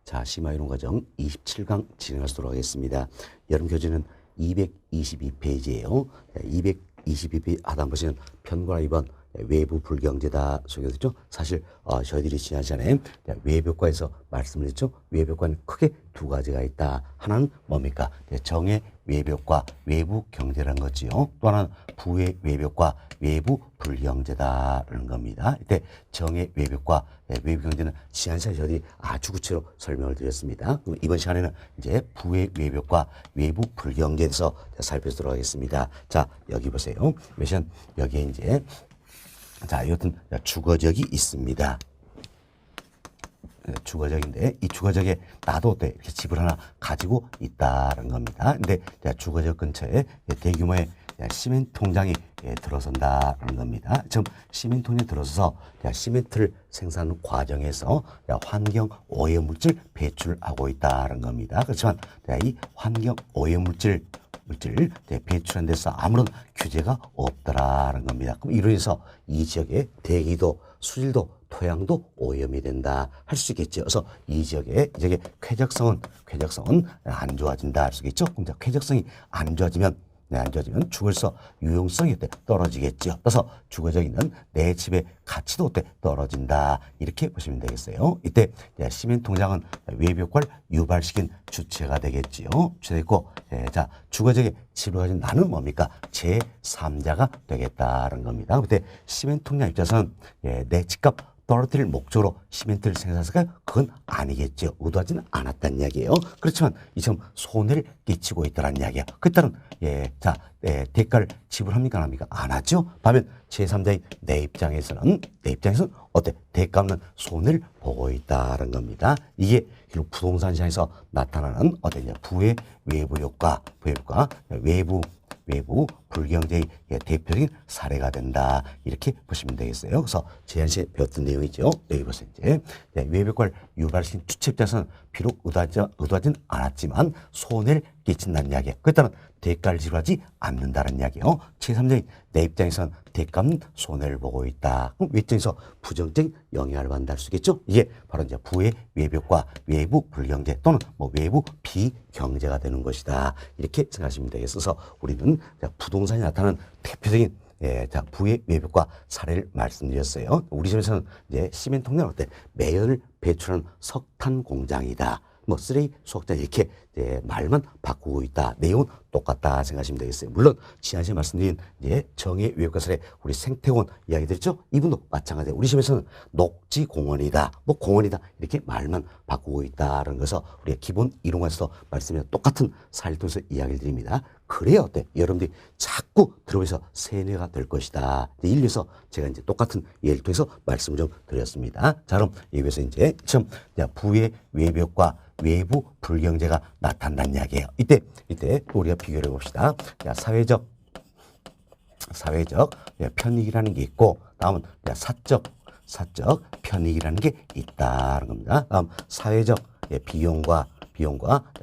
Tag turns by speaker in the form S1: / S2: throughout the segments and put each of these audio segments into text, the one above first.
S1: 자, 심화이론 과정 27강 진행하도록 하겠습니다. 여러분 교재는 222페이지예요. 222페이지 하단 보시면 편과 2번 외부 불경제다 소개됐죠. 사실 저희들이 지난 시간에 외벽과에서 말씀을 했죠. 외벽과는 크게 두 가지가 있다. 하나는 뭡니까? 정의 외벽과 외부 경제라는 거지요. 또 하나는 부의 외벽과 외부 불경제다라는 겁니다. 이때 정의 외벽과 외부 경제는 지난 시간에 저희들이 아주 구체로 설명을 드렸습니다. 그럼 이번 시간에는 이제 부의 외벽과 외부 불경제에 대해서 살펴보도록 하겠습니다. 자, 여기 보세요. 보시면 여기에 이제 자, 여튼 주거적이 있습니다. 주거적인데 이 주거적에 나도 어때 이렇게 집을 하나 가지고 있다는 겁니다. 근데 주거적 근처에 대규모의 시멘트 공장이 들어선다는 겁니다. 지금 시멘트 공장이 들어서서 시멘트를 생산하는 과정에서 환경 오염 물질 배출하고 있다는 겁니다. 그렇지만 이 환경 오염 물질 배출한 데서 아무런 규제가 없더라는 겁니다. 그럼 이로 인해서 이 지역의 대기도, 수질도, 토양도 오염이 된다 할 수 있겠죠. 그래서 이 지역의 쾌적성은 안 좋아진다 할 수 있겠죠. 그럼 쾌적성이 안 좋아지면 주거에서 유용성이 떨어지겠죠. 그래서 주거적 있는 내 집의 가치도 떨어진다. 이렇게 보시면 되겠어요. 이때 시멘트 공장은 외벽과를 유발시킨 주체가 되겠지요. 주체됐고, 자, 주거적의 집을 가진 나는 뭡니까? 제3자가 되겠다는 겁니다. 그때 시멘트 공장 입장에서는 내 집값 떨어뜨릴 목적으로 시멘트를 생산했을까요? 그건 아니겠죠. 의도하지는 않았다는 이야기예요. 그렇지만 이처럼 손해를 끼치고 있다는 이야기예요. 그 따른 대가를 지불합니까? 안 합니까? 안 하죠. 반면 제3자인 내 입장에서는 어때? 대가 없는 손해를 보고 있다는 겁니다. 이게 부동산 시장에서 나타나는 부의 외부 효과, 외부 불경제의 대표적인 사례가 된다. 이렇게 보시면 되겠어요. 그래서 지난 시간에 배웠던 내용이죠. 여기 보세요. 이제 외벽과를 유발시킨 주체 입장에서는 비록 의도하진 않았지만 손해를 끼친다는 이야기예요. 그에 따른 대가를 지불하지 않는다는 이야기예요. 제3자인 내 입장에서는 대가 없는 손해를 보고 있다. 그럼 외적에서 부정적인 영향을 받는다 할 수 있겠죠. 이게 바로 이제 부의 외벽과 외부 불경제 또는 외부 비경제가 되는 것이다. 이렇게 생각하시면 되겠어서 우리는 부동산이 나타나는 대표적인 부의 외벽과 사례를 말씀드렸어요. 우리 집에서는 이제 시멘트 공장은 매연을 배출하는 석탄 공장이다. 쓰레기 수확장 이렇게 말만 바꾸고 있다. 내용은 똑같다 생각하시면 되겠어요. 물론 지난 시간에 말씀드린 정의 외벽과 사례 우리 생태공원 이야기 드렸죠. 이분도 마찬가지예요. 우리 집에서는 녹지공원이다. 공원이다. 이렇게 말만 바꾸고 있다는 것을 우리가 기본 이론에서 말씀드린 똑같은 사례를 통해서 이야기를 드립니다. 그래야 여러분들이 자꾸 들어오셔서 세뇌가 될 것이다. 인류에서 제가 이제 똑같은 예를 통해서 말씀을 좀 드렸습니다. 자, 그럼 여기서 이제 처음 부의 외벽과 외부 불경제가 나타난다는 이야기예요. 이때 우리가 비교를 해봅시다. 사회적 편익이라는 게 있고, 다음은 사적 편익이라는 게 있다는 겁니다. 다음 사회적 비용과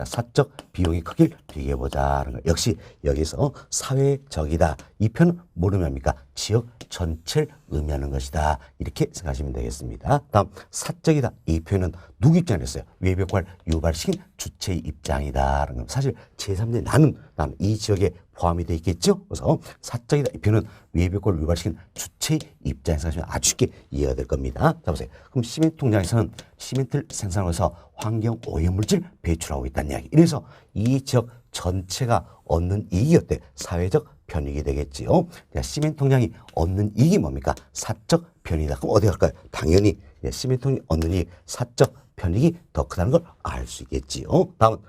S1: 사적 비용의 크기를 비교해보자는 거예요. 역시 여기서 사회적이다. 이 표는 뭐를 의미합니까? 지역 전체를 의미하는 것이다. 이렇게 생각하시면 되겠습니다. 다음 사적이다. 이 표현은 누구 입장이었어요? 외벽과를 유발시킨 주체의 입장이다. 사실 제3의 나는 이 지역에 포함이 되어 있겠죠. 그래서 사적이다. 이 표현은 외벽과를 유발시킨 주체의 입장에서 하시면 아주 쉽게 이해가 될 겁니다. 자, 보세요. 그럼 시멘트 공장에서는 시멘트를 생산해서 환경 오염물질 배출하고 있다는 이야기. 이래서 이 지역 전체가 얻는 이익이 사회적 편익이 되겠지요. 시멘트 공장이 얻는 이익이 뭡니까? 사적 편익이다. 그럼 어디 갈까요? 당연히 시멘트 공장이 얻는 이익, 사적 편익이 더 크다는 걸 알 수 있겠지요. 다음은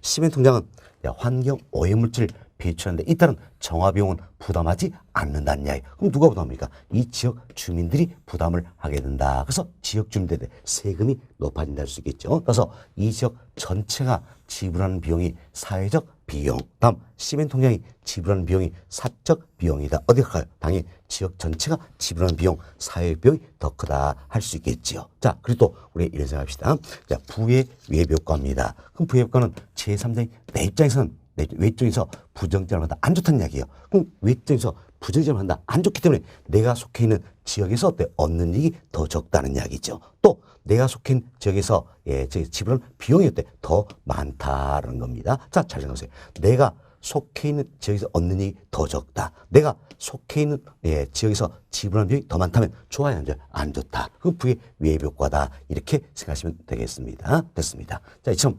S1: 시멘트 공장은 환경 오염물질 배출하는데 이 따른 정화비용은 부담하지 않는다는 이야기. 그럼 누가 부담합니까? 이 지역 주민들이 부담을 하게 된다. 그래서 지역 주민들의 세금이 높아진다 할 수 있겠죠. 그래서 이 지역 전체가 지불하는 비용이 사회적 비용, 다음 시멘트 공장이 지불하는 비용이 사적 비용이다. 어디 갈까요? 당연히 지역 전체가 지불하는 비용, 사회 비용이 더 크다 할 수 있겠지요. 자, 그리고 또 우리 이런 생각합시다. 자, 부의 외벽과입니다. 그럼 부의 외벽과는 제3자인 내 입장에서는 외적에서 부정적으로 안 좋다는 이야기예요. 그럼 외적에서 부정적으로 한다. 안 좋기 때문에 내가 속해 있는 지역에서 어때? 얻는 이익이 더 적다는 이야기죠. 또 내가 속해 있는 지역에서 지불하는 비용이 어때? 더 많다는 겁니다. 자, 잘 생각하세요. 내가 속해 있는 지역에서 얻는 이익이 더 적다. 내가 속해 있는 지역에서 지불하는 비용이 더 많다면 좋아요, 안 좋아요? 안 좋다. 그 부의 외부 효과다. 이렇게 생각하시면 되겠습니다. 됐습니다. 자, 이처럼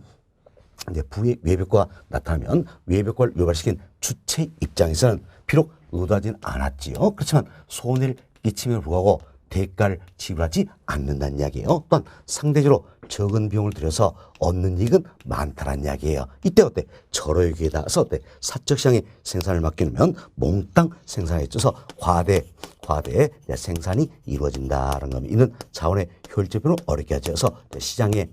S1: 이제 부의 외벽과 나타나면 외벽과를 유발시킨 주체 입장에서는 비록 의도하진 않았지요. 그렇지만 손해를 끼침에도 불구하고 대가를 지불하지 않는다는 이야기예요. 또한 상대적으로 적은 비용을 들여서 얻는 이익은 많다는 이야기예요. 이때 어때? 절호유기에다가서 어때? 사적 시장에 생산을 맡기면 몽땅 생산에 있어서 과대 생산이 이루어진다는 겁니다. 이는 자원의 효율적으로 어렵게 하셔서 시장에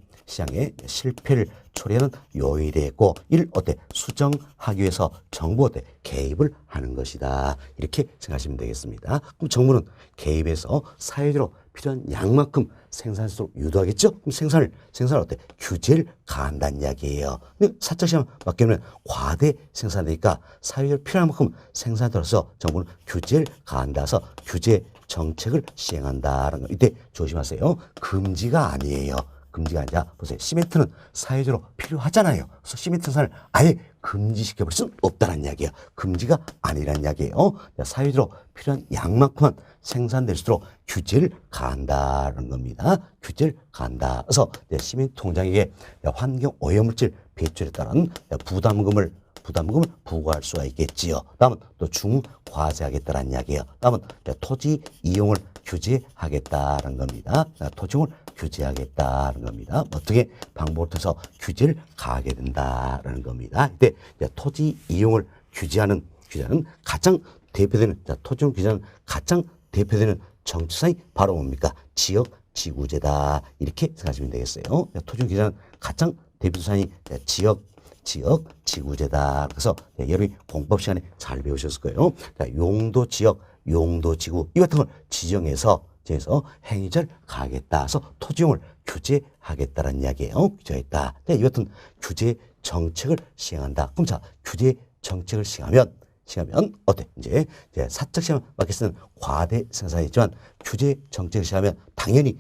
S1: 실패를 초래하는 요인이 되고 이를 어때? 수정하기 위해서 정부 어때? 개입을 하는 것이다. 이렇게 생각하시면 되겠습니다. 그럼 정부는 개입해서 사회적으로 필요한 양만큼 생산수록 유도하겠죠? 그럼 생산을 어때? 규제를 가한다는 이야기예요. 근데 사적 시장 맡기면 과대 생산되니까 사회적으로 필요한 만큼 생산에 따라서 정부는 규제를 가한다서 규제 정책을 시행한다는 거. 이때 조심하세요. 금지가 아니에요. 금지가 아니라 보세요. 시멘트는 사회적으로 필요하잖아요. 그래서 시멘트 생산을 아예 금지시켜버릴 수는 없다는 이야기예요. 금지가 아니라는 이야기예요. 사회적으로 필요한 양만큼만 생산될수록 규제를 가한다는 겁니다. 규제를 가한다. 그래서 시멘트 공장에게 환경 오염물질 배출에 따른 부담금을 부과할 수가 있겠지요. 다음은 또 중과세하겠다는 이야기예요. 다음은 토지 이용을 규제하겠다는 겁니다. 토지 이용을 규제하겠다는 겁니다. 어떻게 방법을 통해서 규제를 가하게 된다는 겁니다. 이때 토지 이용을 규제하는 가장 대표되는 토지 이용 규제하는 가장 대표되는 정치사이 바로 뭡니까? 지역 지구제다. 이렇게 생각하시면 되겠어요. 토지 이용 규제하는 가장 대표사이 지역 지구제다. 그래서 여러분이 공법 시간에 잘 배우셨을 거예요. 용도 지역, 용도 지구 이 같은 걸 지정해서 행위를 가하겠다. 그래서 토지용을 규제하겠다는 이야기예요. 규제했다. 이 같은 규제 정책을 시행한다. 그럼 자, 규제 정책을 시행하면 어때? 이제 사적 시장 맡겨 쓰는 과대 생산이지만 규제 정책을 시행하면 당연히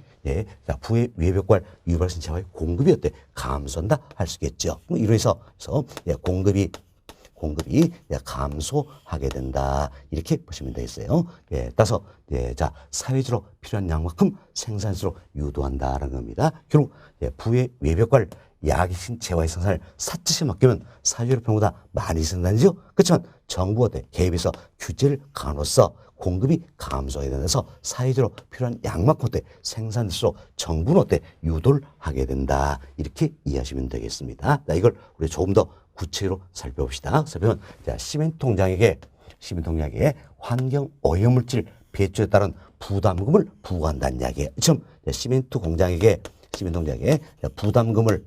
S1: 부의 외벽과를 유발신 재화의 공급이 어때? 감소한다 할 수 있겠죠. 이로 해서 공급이 감소하게 된다. 이렇게 보시면 되겠어요. 따라서 자, 사회적으로 필요한 양만큼 생산수로 유도한다라는 겁니다. 결국 부의 외벽과를 야기신 재화의 생산을 사측에 맡기면 사회적으로 평보다 많이 생산되죠. 그렇지만 정부 개입해서 규제를 가함으로써 공급이 감소해야 되면서 사회적으로 필요한 양만큼 생산될수록 정부는 유도를 하게 된다. 이렇게 이해하시면 되겠습니다. 자, 이걸 우리 조금 더 구체적으로 살펴봅시다. 살펴보면 시멘트 공장에게 환경 오염물질 배출에 따른 부담금을 부과한다는 이야기예요. 지금 시멘트 공장에게 부담금을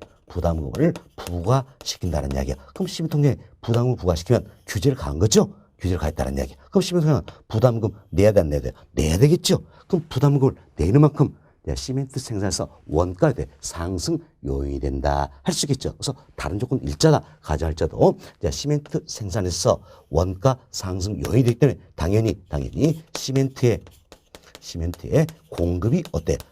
S1: 부과시킨다는 이야기야. 그럼 시멘트 공장에 부담금을 부과시키면 규제를 가한 거죠? 규제를 가했다는 이야기. 그럼 시멘트 공장은 부담금 내야 돼, 안 내야 돼? 내야 되겠죠? 그럼 부담금을 내는 만큼 시멘트 생산에서 원가 상승 요인이 된다 할 수 있겠죠. 그래서 다른 조건 일자다 가져할지라도 시멘트 생산에서 원가 상승 요인이 되기 때문에 당연히 시멘트의 공급이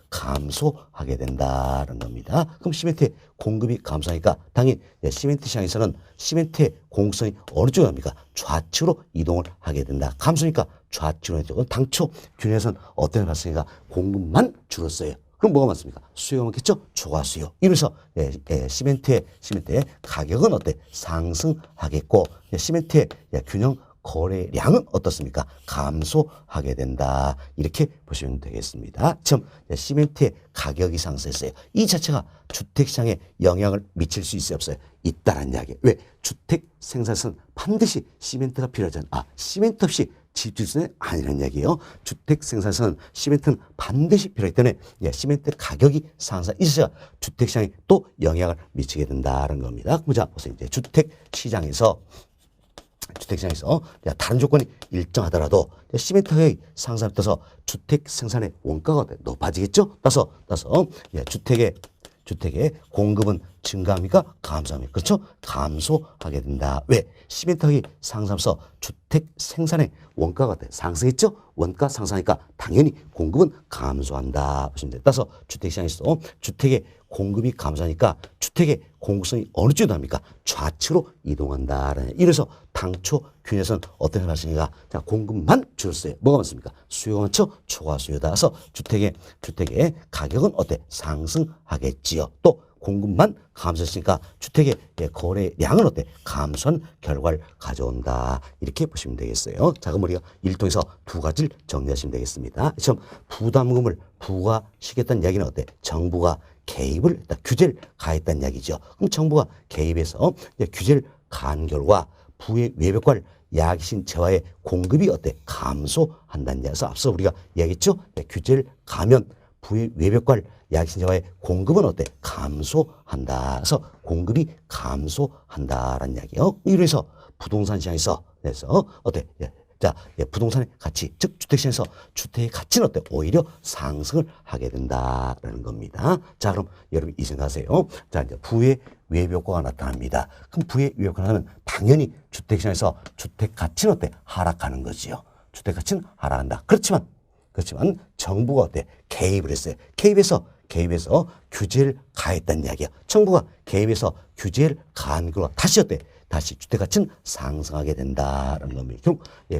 S1: 감소하게 된다는 겁니다. 그럼 시멘트의 공급이 감소하니까 당연히 시멘트 시장에서는 시멘트의 공급성이 어느 쪽으로 합니까? 좌측으로 이동을 하게 된다. 감소니까 좌측으로 쪽은 당초 균형에서는 어떤 발생이가 공급만 줄었어요. 그럼 뭐가 많습니까? 수요가 많겠죠? 초과 수요. 이러면서 시멘트의 가격은 상승하겠고 시멘트의 균형 거래량은 어떻습니까? 감소하게 된다. 이렇게 보시면 되겠습니다. 지금 시멘트의 가격이 상승했어요. 이 자체가 주택시장에 영향을 미칠 수 있어요? 없어요? 있다는 이야기. 왜? 주택 생산에서는 반드시 시멘트가 필요하잖아요. 시멘트 없이 집 지을 수는 아니라는 이야기예요. 주택 생산에서는 시멘트는 반드시 필요하기 때문에 시멘트 가격이 상승 있어야 주택시장에 또 영향을 미치게 된다는 겁니다. 그럼 자, 보세요. 이제 주택시장에서 다른 조건이 일정하더라도 시멘트 가격이 상승을 따라서 주택 생산의 원가가 높아지겠죠? 따라서 주택의 주택의 공급은 증가합니까? 감소합니까? 그렇죠? 감소하게 된다. 왜? 시멘트 가격이 상승하면서 주택 생산의 원가가 상승했죠? 원가 상승하니까 당연히 공급은 감소한다. 보시면 돼요. 따라서 주택시장에서 주택의 공급이 감소하니까 주택의 공급성이 어느 쪽으로 합니까? 좌측으로 이동한다. 이래서 당초 균에서는 어떤 현상이가 자, 공급만 줄었어요. 뭐가 많습니까? 수요가 많죠? 초과 수요다. 그래서 주택의 가격은 어때? 상승하겠지요. 또 공급만 감소했으니까 주택의 거래량은 어때? 감소한 결과를 가져온다. 이렇게 보시면 되겠어요. 자, 그럼 우리가 이를 통해서 두 가지를 정리하시면 되겠습니다. 처음 부담금을 부과시켰다는 이야기는 어때? 정부가 개입을 했다. 규제를 가했다는 이야기죠. 그럼 정부가 개입해서 규제를 가한 결과 부의 외벽과를 야기신 재화의 공급이 어때? 감소한다는 이야기에서 앞서 우리가 이야기했죠? 규제를 가면 부의 외벽과를 야기신 재화의 공급은 어때? 감소한다. 그래서 공급이 감소한다라는 이야기예요. 이래서 부동산 시장에서 그래서 어때? 자, 부동산의 가치, 즉 주택시장에서 주택의 가치는 어때? 오히려 상승을 하게 된다라는 겁니다. 자, 그럼 여러분 이 생각하세요. 자, 이제 부의 외벽과가 나타납니다. 그럼 부의 외벽과 나타나면 당연히 주택시장에서 주택 가치는 어때? 하락하는 거지요. 주택 가치는 하락한다. 그렇지만 정부가 어때? 개입을 했어요. 개입해서 규제를 가했다는 이야기야. 정부가 개입해서 규제를 가한 결과 다시 어때? 다시 주택가치는 상승하게 된다라는 겁니다. 그럼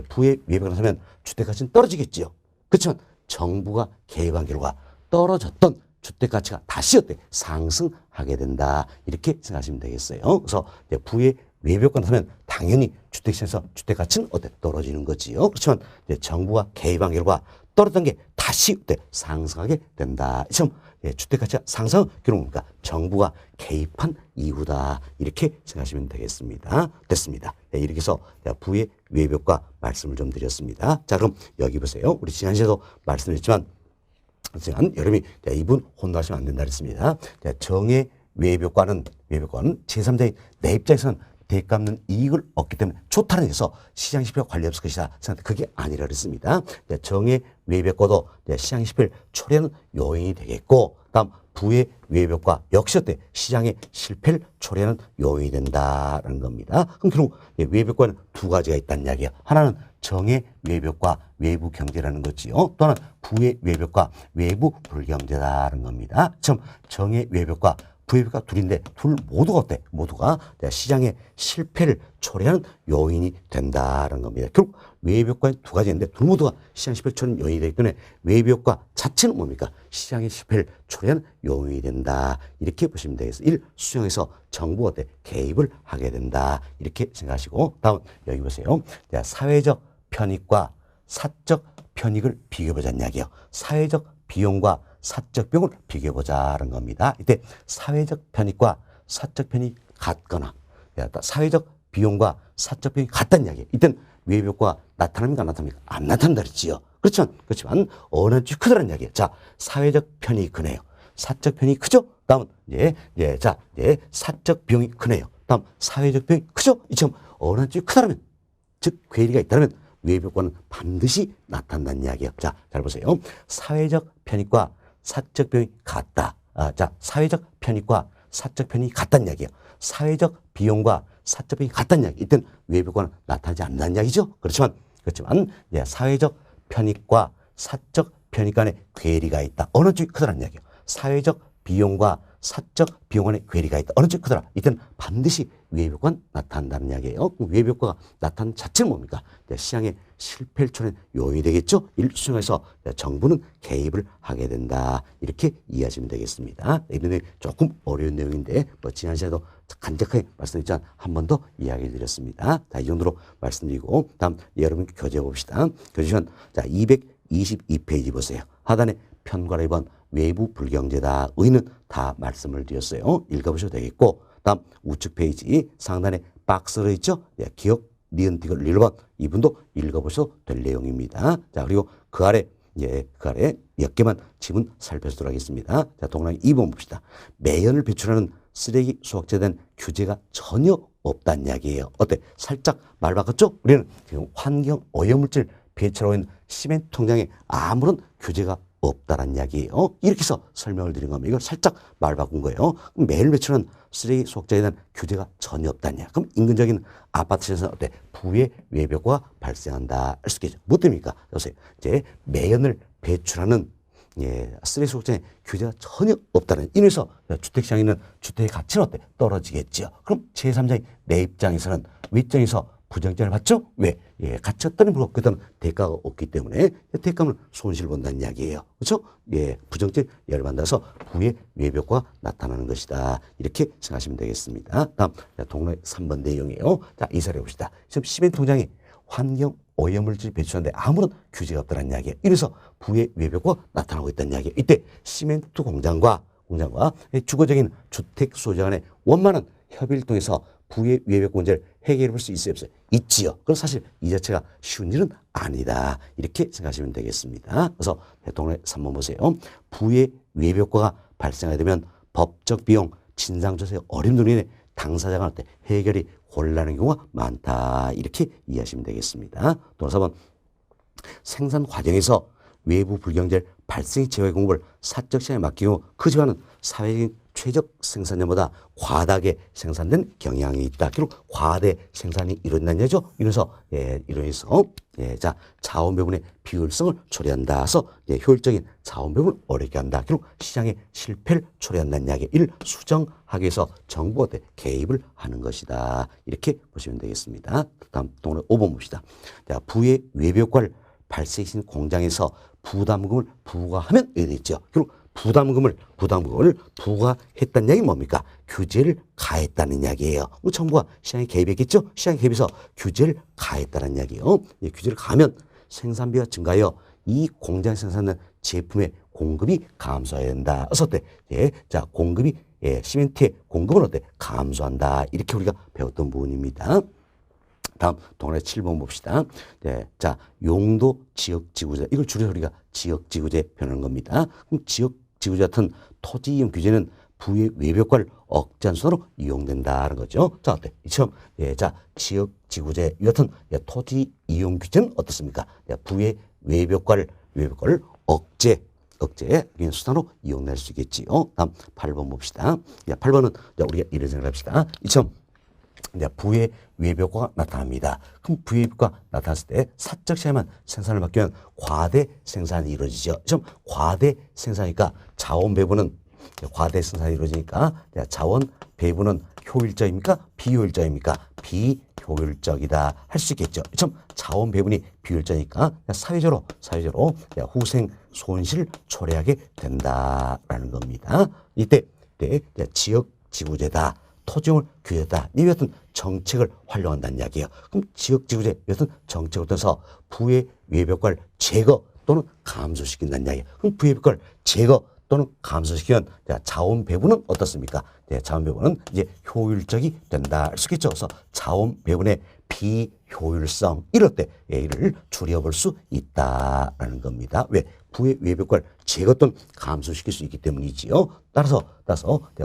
S1: 부의 외벽을 나타나면 주택가치는 떨어지겠지요. 그렇지만 정부가 개입한 결과 떨어졌던 주택가치가 다시 어때? 상승하게 된다. 이렇게 생각하시면 되겠어요. 그래서 부의 외벽과 나타나면 당연히 주택시장에서 주택가치는 어때? 떨어지는 거지요. 그렇지만 정부가 개입한 결과 떨어졌던 게 다시 어때? 상승하게 된다. 지금 주택가치가 상승 결국입니까? 정부가 개입한 이유다. 이렇게 생각하시면 되겠습니다. 됐습니다. 이렇게 해서 부의 외벽과 말씀을 좀 드렸습니다. 자, 그럼 여기 보세요. 우리 지난 시간에도 말씀드렸지만 여러분이 이분 혼나시면 안 된다 그랬습니다. 정의 외벽과는 제3자인 내 입장에서는 대값는 이익을 얻기 때문에 좋다는 데서 시장 지표 관리 없을 것이다. 그게 아니라 그랬습니다. 정의 외벽과도 시장 지표를 초래하는 요인이 되겠고, 다음 부의 외벽과 역시 어때? 시장의 실패를 초래하는 요인이 된다라는 겁니다. 그럼 결국 외벽과는 두 가지가 있다는 이야기야. 하나는 정의 외벽과 외부 경제라는 거지요. 또 하나는 부의 외벽과 외부 불경제라는 겁니다. 처음 정의 외벽과 부의가 둘인데 둘 모두가 어때? 모두가 시장의 실패를 초래하는 요인이 된다는 겁니다. 결국 외벽과의 두 가지인데 둘 모두가 시장 실패를 초래하는 요인이 되기 때문에 외벽과 자체는 뭡니까? 시장의 실패를 초래하는 요인이 된다. 이렇게 보시면 되겠어요. 1. 수정에서 정부가 어때? 개입을 하게 된다. 이렇게 생각하시고 다음 여기 보세요. 사회적 편익과 사적 편익을 비교해보자는 이야기예요. 사회적 비용과 사적 비용을 비교해보자는 겁니다. 이때 사회적 편익과 사적 편익이 같거나 사회적 비용과 사적 비용이 같다는 이야기예요. 이때는 외벽과 나타납니까? 안 나타납니까? 안 나타난다 그랬지요. 그렇지만 어느 쪽이 크다는 이야기예요. 자, 사회적 편익이 크네요. 사적 편익이 크죠? 다음은 사적 비용이 크네요. 다음 사회적 비용이 크죠? 이처럼 어느 쪽이 크다면 즉 괴리가 있다면 외벽과는 반드시 나타난다는 이야기예요. 자, 잘 보세요. 사회적 편익과 사적 비용이 같다. 사회적 편익과 사적 편익이 같다는 이야기예요. 사회적 비용과 사적 비용이 같다는 이야기. 이땐 외벽과는 나타나지 않는다는 이야기죠. 그렇지만 사회적 편익과 사적 편익 간의 괴리가 있다. 어느 쪽이 크다는 이야기예요. 사회적 비용과 사적 비용 간의 괴리가 있다. 어느 쪽이 크더라. 이때는 반드시 외벽과는 나타난다는 이야기예요. 외벽과가 나타나는 자체는 뭡니까? 시장의 실패를 초래하는 요인이 되겠죠. 일수정에서 정부는 개입을 하게 된다. 이렇게 이해하시면 되겠습니다. 이런 조금 어려운 내용인데 지난 시간에도 간략하게 말씀드렸지만 한 번 더 이야기 드렸습니다. 이 정도로 말씀드리고 다음 여러분 교재 봅시다. 교재 시간 222페이지 보세요. 하단에 편과를 1번 외부 불경제다. 의는 다 말씀을 드렸어요. 읽어보셔도 되겠고 다음 우측 페이지 상단에 박스로 있죠. 기억, 니은, 디귿, 1번 이분도 읽어보셔도 될 내용입니다. 자, 그리고 그 아래 몇 개만 지문 살펴보도록 하겠습니다. 자, 동그라미 2번 봅시다. 매연을 배출하는 쓰레기 수확제에 대한 규제가 전혀 없다는 이야기예요. 어때? 살짝 말 바꿨죠? 우리는 지금 환경 오염물질 배출하고 있는 시멘트 통장에 아무런 규제가 없다란 이야기예요. 이렇게 해서 설명을 드린 겁니다. 이걸 살짝 말 바꾼 거예요. 그럼 매일 매출은 쓰레기 소각자에 대한 규제가 전혀 없다냐. 그럼 인근적인 아파트에서 어때? 부의 외벽화가 발생한다 할 수 있겠죠. 뭐 때문입니까? 여보세요. 이제 매연을 배출하는 쓰레기 소각장에 규제가 전혀 없다는 의미에서 주택시장에 있는 주택의 가치는 어때? 떨어지겠죠. 그럼 제3자인 내 입장에서는 외장에서 부정장을 받죠? 왜? 가치가 떨어지면 그다음 대가가 없기 때문에 대가는 손실을 본다는 이야기예요. 그렇죠? 부정적 열받아서 부의 외벽화가 나타나는 것이다. 이렇게 생각하시면 되겠습니다. 다음 동네 3번 내용이에요. 자, 이사를 해봅시다. 지금 시멘트 공장이 환경 오염물질 배출하는데 아무런 규제가 없다는 이야기예요. 이래서 부의 외벽화가 나타나고 있다는 이야기예요. 이때 시멘트 공장과 주거적인 주택 소유자 간의 원만한 협의를 통해서 부의 외벽 문제를 해결해 볼 수 있어요, 없어요? 있지요. 그럼 사실 이 자체가 쉬운 일은 아니다. 이렇게 생각하시면 되겠습니다. 그래서 동네 3번 보세요. 부의 외벽화가 발생하게 되면 법적 비용, 진상조사의 어림도 인해 당사자 간 해결이 곤란한 경우가 많다. 이렇게 이해하시면 되겠습니다. 또 4번 생산 과정에서 외부 불경제를 발생의 제어의 공급을 사적 시장에 맡기고 그 지방은 사회적인 최적 생산량보다 과다하게 생산된 경향이 있다. 결국 과대 생산이 이룬다는 얘기죠. 이래서 이러해서 자 자원 배분의 비효율성을 초래한다. 그래서 효율적인 자원 배분을 어렵게 한다. 결국 시장의 실패를 초래한다는 이야기. 이를 수정하기 위해서 정부가 개입을 하는 것이다. 이렇게 보시면 되겠습니다. 다음 동네 5번 봅시다. 자, 부의 외벽화를 발생시킨 공장에서 부담금을 부과하면 이렇게 돼 있죠. 결국 부담금을 부과했다는 이야기는 뭡니까? 규제를 가했다는 이야기예요. 정부가 시장에 개입했겠죠? 시장에 개입해서 규제를 가했다는 이야기예요. 규제를 가하면 생산비가 증가하여 이 공장 생산하는 제품의 공급이 감소해야 된다. 그래서 어때? 자, 공급이 시멘트의 공급은 어때? 감소한다. 이렇게 우리가 배웠던 부분입니다. 다음 동네 7번 봅시다. 자, 용도 지역지구제. 이걸 줄여서 우리가 지역지구제 표현하는 겁니다. 그럼 지역지구제 같은 토지 이용 규제는 부의 외벽화를 억제한 수단으로 이용된다는 거죠. 자, 어때? 처음 자, 지역지구제 이 같은 토지 이용 규제는 어떻습니까? 부의 외벽화를 억제의 수단으로 이용될 수 있겠지요. 다음 8번 봅시다. 8번은 우리가 이런 생각을 합시다. 이처럼 부의 외벽화가 나타납니다. 그럼 부의 외벽화가 나타났을 때 사적 시장에만 생산을 맡기면 과대 생산이 이루어지죠. 좀 과대 생산이니까 자원 배분은 과대 생산이 이루어지니까 자원 배분은 효율적입니까? 비효율적입니까? 비효율적이다 할 수 있겠죠. 좀 자원 배분이 비효율적이니까 사회적으로 후생 손실을 초래하게 된다라는 겁니다. 이때 지역 지구제다. 토지용을 규제다. 이 같은 정책을 활용한다는 이야기예요. 그럼 지역지구제 같은 정책을 통해서 부의 외벽화를 제거 또는 감소시킨다는 이야기예요. 그럼 부의 외벽화를 제거 또는 감소시키면 자원 배분은 어떻습니까? 자원 배분은 이제 효율적이 된다 할 수 있겠죠. 그래서 자원 배분의 비효율성 이럴 때 이를 줄여볼 수 있다라는 겁니다. 왜? 부의 외벽화를 제거 또는 감소시킬 수 있기 때문이지요. 따라서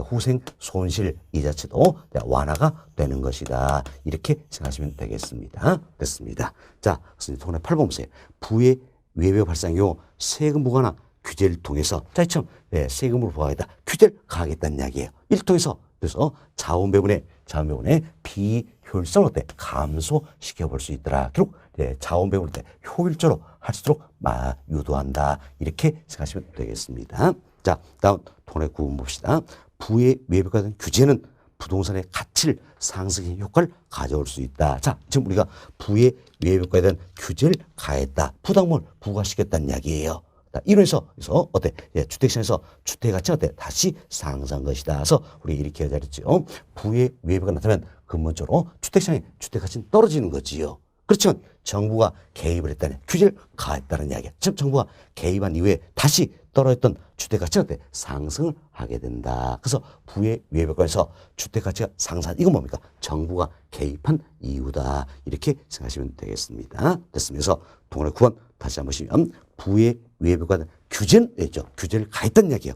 S1: 후생 손실 이 자체도 완화가 되는 것이다. 이렇게 생각하시면 되겠습니다. 됐습니다. 자, 동네 8번 보세요. 부의 외벽 발생의 경우 세금 부과나 규제를 통해서 자, 세금을 부과하겠다. 규제를 가하겠다는 이야기예요. 이를 통해서 그래서 자원 배분의 비효율성을 감소시켜 볼 수 있더라. 결국 자원 배분을 효율적으로 할수록 유도한다. 이렇게 생각하시면 되겠습니다. 자, 다음 동네 9번 봅시다. 부의 외벽화 된 규제는 부동산의 가치를 상승의 효과를 가져올 수 있다. 자, 지금 우리가 부의 외벽화에 대한 규제를 가했다. 부담금을 부과시켰다는 이야기예요. 이래서 어때? 주택시장에서 주택 가치가 다시 상승한 것이다. 그래서 우리 이렇게 해야겠죠. 부의 외벽화가 나타나면 근본적으로 주택시장의 주택 가치는 떨어지는 거지요. 그렇지만 정부가 개입을 했다는 규제를 가했다는 이야기야. 즉 정부가 개입한 이후에 다시 떨어졌던 주택 가치가 상승을 하게 된다. 그래서 부의 외벽화에서 주택 가치가 상승. 이건 뭡니까? 정부가 개입한 이유다. 이렇게 생각하시면 되겠습니다. 됐습니다. 그래서 동네 9번 다시 한번 보시면 부의 외벽화 규제는 있죠. 규제를 가했다는 이야기예요.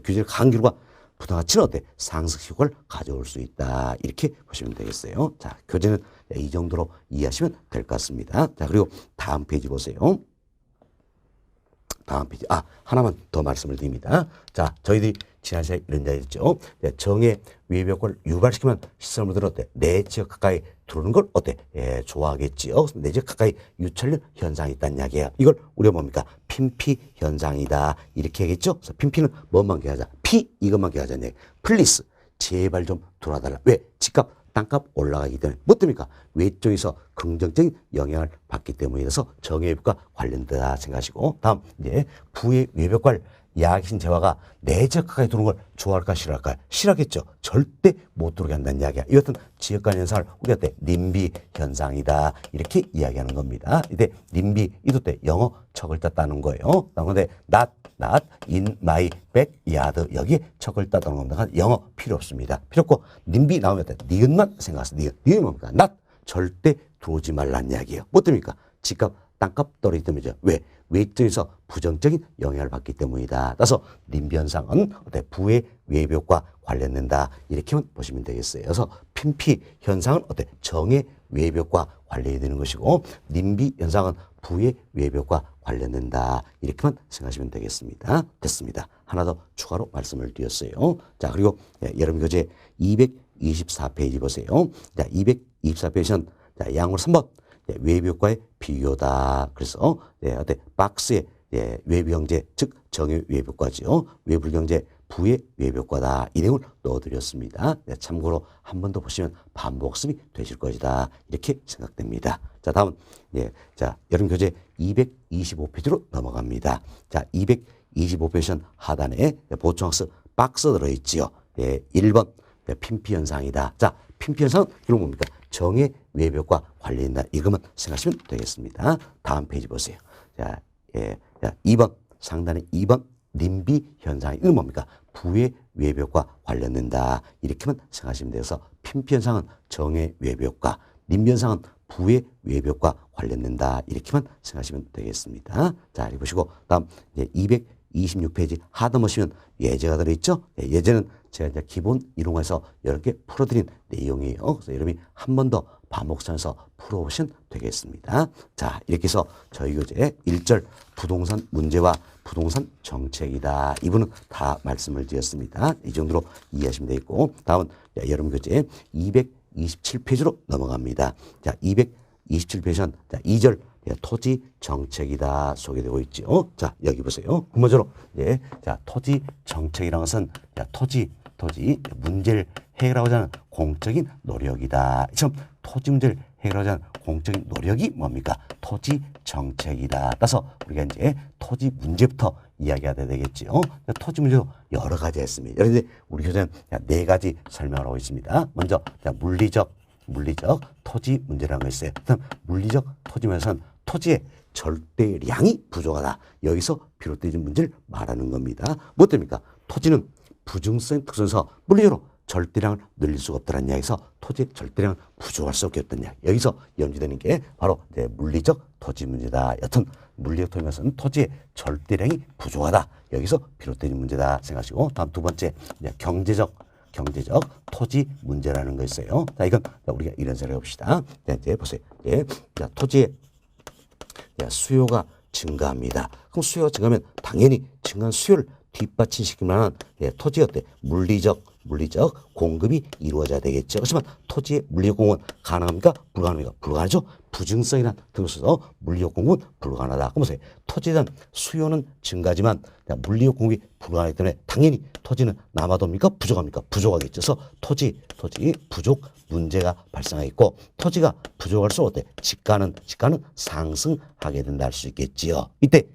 S1: 규제를 가한 결과 부동가치는 상승 효과를 가져올 수 있다. 이렇게 보시면 되겠어요. 자, 교재는 이 정도로 이해하시면 될 것 같습니다. 자, 그리고 다음 페이지 보세요. 다음 페이지. 하나만 더 말씀을 드립니다. 자, 저희들이 지난 시간에 이런 이야기 했죠. 정의 외벽을 유발시키면 시설물들은 어때? 내 지역 가까이 들어오는 걸 어때? 좋아하겠지요. 내 지역 가까이 유찰력 현상이 있다는 이야기예요. 이걸 우리가 뭡니까? 핀피 현상이다. 이렇게 하겠죠. 그래서 핀피는 뭐만 기하자? 피 이것만 기하자는 얘기. 플리스 제발 좀 들어와달라. 왜? 집값 땅값 올라가기 때문에 뭐 때문입니까? 외쪽에서 긍정적인 영향을 받기 때문이라서 정의 외벽과 관련되다 생각하시고, 다음 이제 부의 외벽과를 야기신 재화가 내 지역 가까이 들어오는 걸 좋아할까 싫어할까? 싫어하겠죠. 절대 못 들어오게 한다는 이야기야. 이 같은 지역 간 현상을 우리가 때 님비 현상이다 이렇게 이야기하는 겁니다. 이때 님비 이도 때 영어 척을 땄다는 거예요. 그런데 not in my backyard 여기에 척을 땄다는 겁니다. 영어 필요 없습니다. 필요 없고 님비 나오면 때 니은만 생각하세요. 니은 뭡니까? not 절대 들어오지 말라는 이야기예요. 뭐 때문입니까? 집값 땅값 떨어지기 때문이죠. 왜? 외적에서 부정적인 영향을 받기 때문이다. 따라서 님비 현상은 어때? 부의 외벽과 관련된다. 이렇게만 보시면 되겠어요. 그래서 핀피 현상은 어때? 정의 외벽과 관련이 되는 것이고, 님비 현상은 부의 외벽과 관련된다. 이렇게만 생각하시면 되겠습니다. 됐습니다. 하나 더 추가로 말씀을 드렸어요. 자, 그리고 여러분 교재 224페이지 보세요. 자, 224페이지는 양으로 3번. 외벽과의 비교다. 그래서 어때? 박스의 외부경제 즉 정의 외벽과죠. 외부경제 부의 외벽과다. 이 내용을 넣어드렸습니다. 참고로 한 번 더 보시면 반복습이 되실 것이다. 이렇게 생각됩니다. 자, 다음 자 여름 교재 225페이지로 넘어갑니다. 자, 225페이지 하단에 보충학습 박스 들어있지요. 1번 핀피 현상이다. 자, 핀피 현상은 이런 뭡니까? 정의 외벽과 관련된다. 이것만 생각하시면 되겠습니다. 다음 페이지 보세요. 자, 2번 상단에 2번 님비 현상이 이건 뭡니까? 부의 외벽과 관련된다. 이렇게만 생각하시면 돼서 핀피 현상은 정의 외벽과, 님비 현상은 부의 외벽과 관련된다. 이렇게만 생각하시면 되겠습니다. 자, 이렇게 보시고 다음 이제 226페이지 하단 보시면 예제가 들어있죠. 예제는 제가 이제 기본 이론에서 여러 개 풀어드린 내용이에요. 그래서 여러분이 한 번 더 반복해서 풀어보시면 되겠습니다. 자, 이렇게 해서 저희 교재 1절 부동산 문제와 부동산 정책이다. 이분은 다 말씀을 드렸습니다. 이 정도로 이해하시면 되겠고, 다음은 여러분 교재 227페이지로 넘어갑니다. 자, 227페이지는 2절 토지 정책이다 소개되고 있죠. 자, 여기 보세요. 근본적으로 자, 토지 정책이라는 것은 토지 문제를 해결하고자 하는 공적인 노력이다. 참 토지 문제를 해결하고자 하는 공적인 노력이 뭡니까? 토지 정책이다. 따라서 우리가 이제 토지 문제부터 이야기해야 되겠지요. 토지 문제도 여러 가지 했습니다. 그런데 우리 교재는 4가지 설명을 하고 있습니다. 먼저 물리적 토지 문제라는 거 있어요. 물리적 토지 문제는 토지의 절대량이 부족하다. 여기서 비롯되는 문제를 말하는 겁니다. 뭐 때문입니까? 토지는 부증성 특성에서 물리적으로 절대량을 늘릴 수가 없다는 이야기에서 토지의 절대량을 부족할 수 없겠다는 이야기. 여기서 염두되는 게 바로 물리적 토지 문제다. 여튼 물리적 토지 문제는 토지의 절대량이 부족하다. 여기서 비롯되는 문제다 생각하시고, 다음 두 번째 경제적 토지 문제라는 거 있어요. 자, 이건 우리가 이런 생각을 해봅시다. 이제 보세요. 자, 토지의 수요가 증가합니다. 그럼 수요가 증가하면 당연히 증가한 수요를 뒷받침시킬 만한 토지의 어때? 물리적 공급이 이루어져야 되겠죠. 그렇지만 토지의 물리적 공급은 가능합니까? 불가능합니까? 불가능하죠. 부증성이라는 등에서 물리적 공급은 불가능하다. 그러면서 토지에 대한 수요는 증가하지만 물리적 공급이 불가능하기 때문에 당연히 토지는 남아도입니까? 부족합니까? 부족하겠죠. 그래서 토지 부족 문제가 발생하겠고, 토지가 부족할수록 어때? 집가는 상승하게 된다 할 수 있겠지요. 이때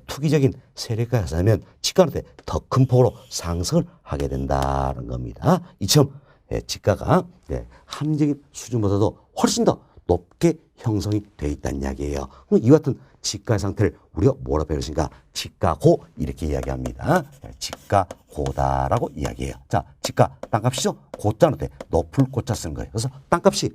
S1: 투기적인 세력과 해서하면 집가는 더 큰 폭으로 상승을 하게 된다는 겁니다. 이처럼 집가가 합리적인 수준보다도 훨씬 더 높게 형성이 되어 있다는 이야기예요. 그럼 이와 같은 집가의 상태를 우리가 뭐라 배우신가? 집가고 이렇게 이야기합니다. 집가고다라고 이야기해요. 자, 집가 땅값이죠. 고자는 어때? 높을 고자 쓰는 거예요. 그래서 땅값이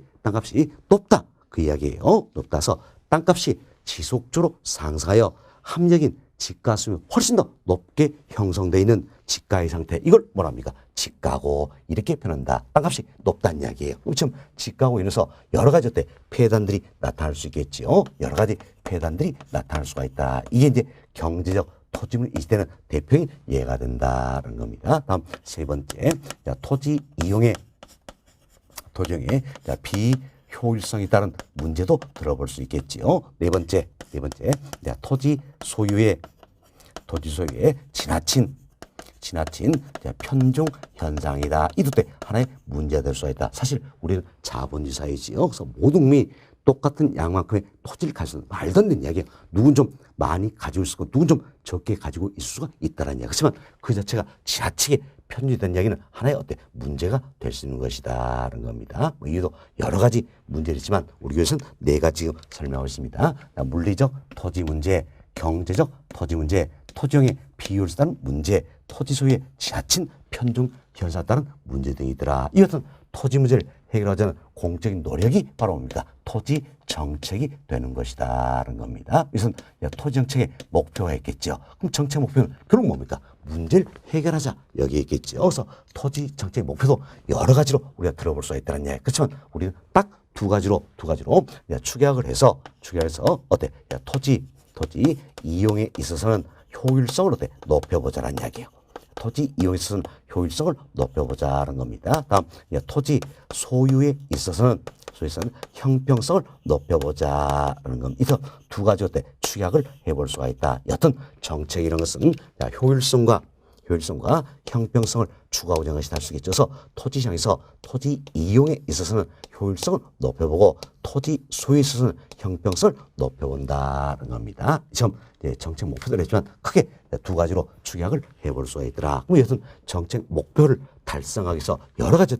S1: 높다 그 이야기예요. 높다서 땅값이 지속적으로 상승하여 합리적인 집가 수준이 훨씬 더 높게 형성되어 있는 집가의 상태, 이걸 뭐라 합니까? 집가고 이렇게 표현한다. 땅값이 높다는 이야기예요. 그럼 집가고 인해서 여러 가지 어때? 폐단들이 나타날 수 있겠지요. 여러 가지 폐단들이 나타날 수가 있다. 이게 이제 경제적 토지물 이시되는 대표인 예가 된다는 겁니다. 다음 세 번째, 자, 토지 이용의 자, 비효율성에 따른 문제도 들어볼 수 있겠지요. 네 번째, 자, 토지 소유의 지나친 자, 편중 현상이다. 이도 때 하나의 문제가 될 수가 있다. 사실 우리는 자본주의 사회지요. 그래서 모든 국민이 똑같은 양만큼의 토지를 가지고 말도 안 되는 이야기예요. 누군 좀 많이 가지고 있을 거고 누군 좀 적게 가지고 있을 수가 있다는 이야기. 그렇지만 그 자체가 지나치게 편중된 이야기는 하나의 문제가 될 수 있는 것이다라는 겁니다. 뭐 이유도 여러 가지 문제를 있지만 우리 교회에서는 네 가지 설명하고 있습니다. 물리적 토지 문제, 경제적 토지 문제, 토지용의 비효율에 따른 문제, 토지 소유의 지나친 편중 현상에 따른 문제 등이 있더라. 이 같은 토지 문제를 해결하자는 공적인 노력이 바로 뭡니까? 토지 정책이 되는 것이다라는 겁니다. 이것은 토지 정책의 목표가 있겠죠. 그럼 정책 목표는 결국 뭡니까? 문제를 해결하자 여기에 있겠죠. 그래서 토지 정책 목표도 여러 가지로 우리가 들어볼 수가 있다는 이야기. 그렇지만 우리는 딱 두 가지로 축약을 해서 어때? 토지 이용에 있어서는 효율성을 어때? 높여보자라는 이야기예요. 토지 이용에 있어서는 효율성을 높여보자는 겁니다. 다음, 토지 소유에 있어서는 형평성을 높여보자는 겁니다. 이서 두 가지 어때? 축약을 해볼 수가 있다. 여튼 정책 이런 것은 효율성과 형평성을 추구하고자 하는 것이 될 수 있겠죠. 그래서 토지시장에서 토지 이용에 있어서는 효율성을 높여보고 토지 소유에 있어서는 형평성을 높여본다는 겁니다. 지금 정책 목표를 했지만 크게 두 가지로 축약을 해볼 수가 있더라. 그럼 여튼 정책 목표를 달성하기 위해서 여러 가지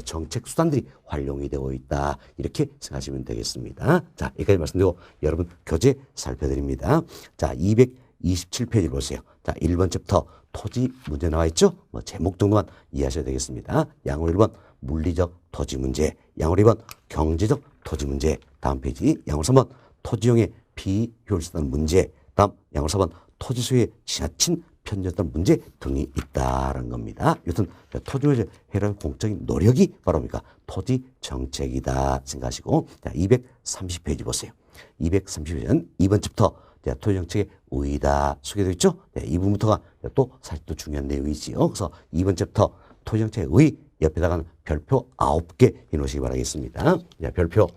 S1: 정책 수단들이 활용이 되고 있다. 이렇게 생각하시면 되겠습니다. 자, 여기까지 말씀드리고 여러분 교재 살펴드립니다. 자, 227페이지 보세요. 자, 1번 챕터 토지 문제 나와 있죠? 뭐 제목 정도만 이해하셔야 되겠습니다. 양으로 1번 물리적 토지 문제, 양으로 2번 경제적 토지 문제, 다음 페이지 양으로 3번 토지용의 비효율성 문제, 다음 양으로 4번 토지 소유의 지나친 편중된 문제 등이 있다는 겁니다. 이것은 토지 문제 해결 공적인 노력이 바로 뭡니까? 토지 정책이다 생각하시고, 자, 230페이지 보세요. 230페이지는 2번 챕터 토지 정책의 의의다 소개되어 있죠? 이 부분부터가 또 사실 또 중요한 내용이지요. 그래서 2번 챕터 토지 정책의 의의 옆에다가는 별표 9개 해놓으시기 바라겠습니다. 별표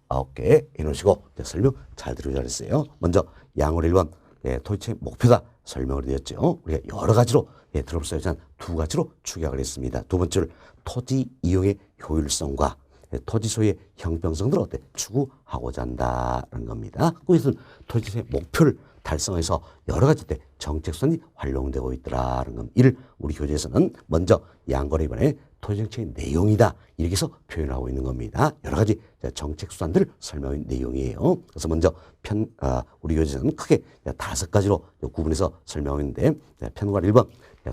S1: 9개 해놓으시고 설명 잘 들으셔야 했어요. 먼저 양으로 1번 토지정책 목표가 설명을 드렸죠. 우리가 여러 가지로 들어볼 수 있지만 두 가지로 축약을 했습니다. 두 번째로 토지 이용의 효율성과 토지 소유의 형평성들을 어때? 추구하고자 한다는 겁니다. 그것은 토지의 목표를 달성해서 여러 가지 정책선이 활용되고 있더라는 겁니다. 이를 우리 교재에서는 먼저 양거래 이번에 토지정책의 내용이다 이렇게 해서 표현하고 있는 겁니다. 여러 가지 정책 수단들을 설명한 내용이에요. 그래서 먼저 우리 교재에서는 크게 5가지로 구분해서 설명하고 있는데, 편과를 1번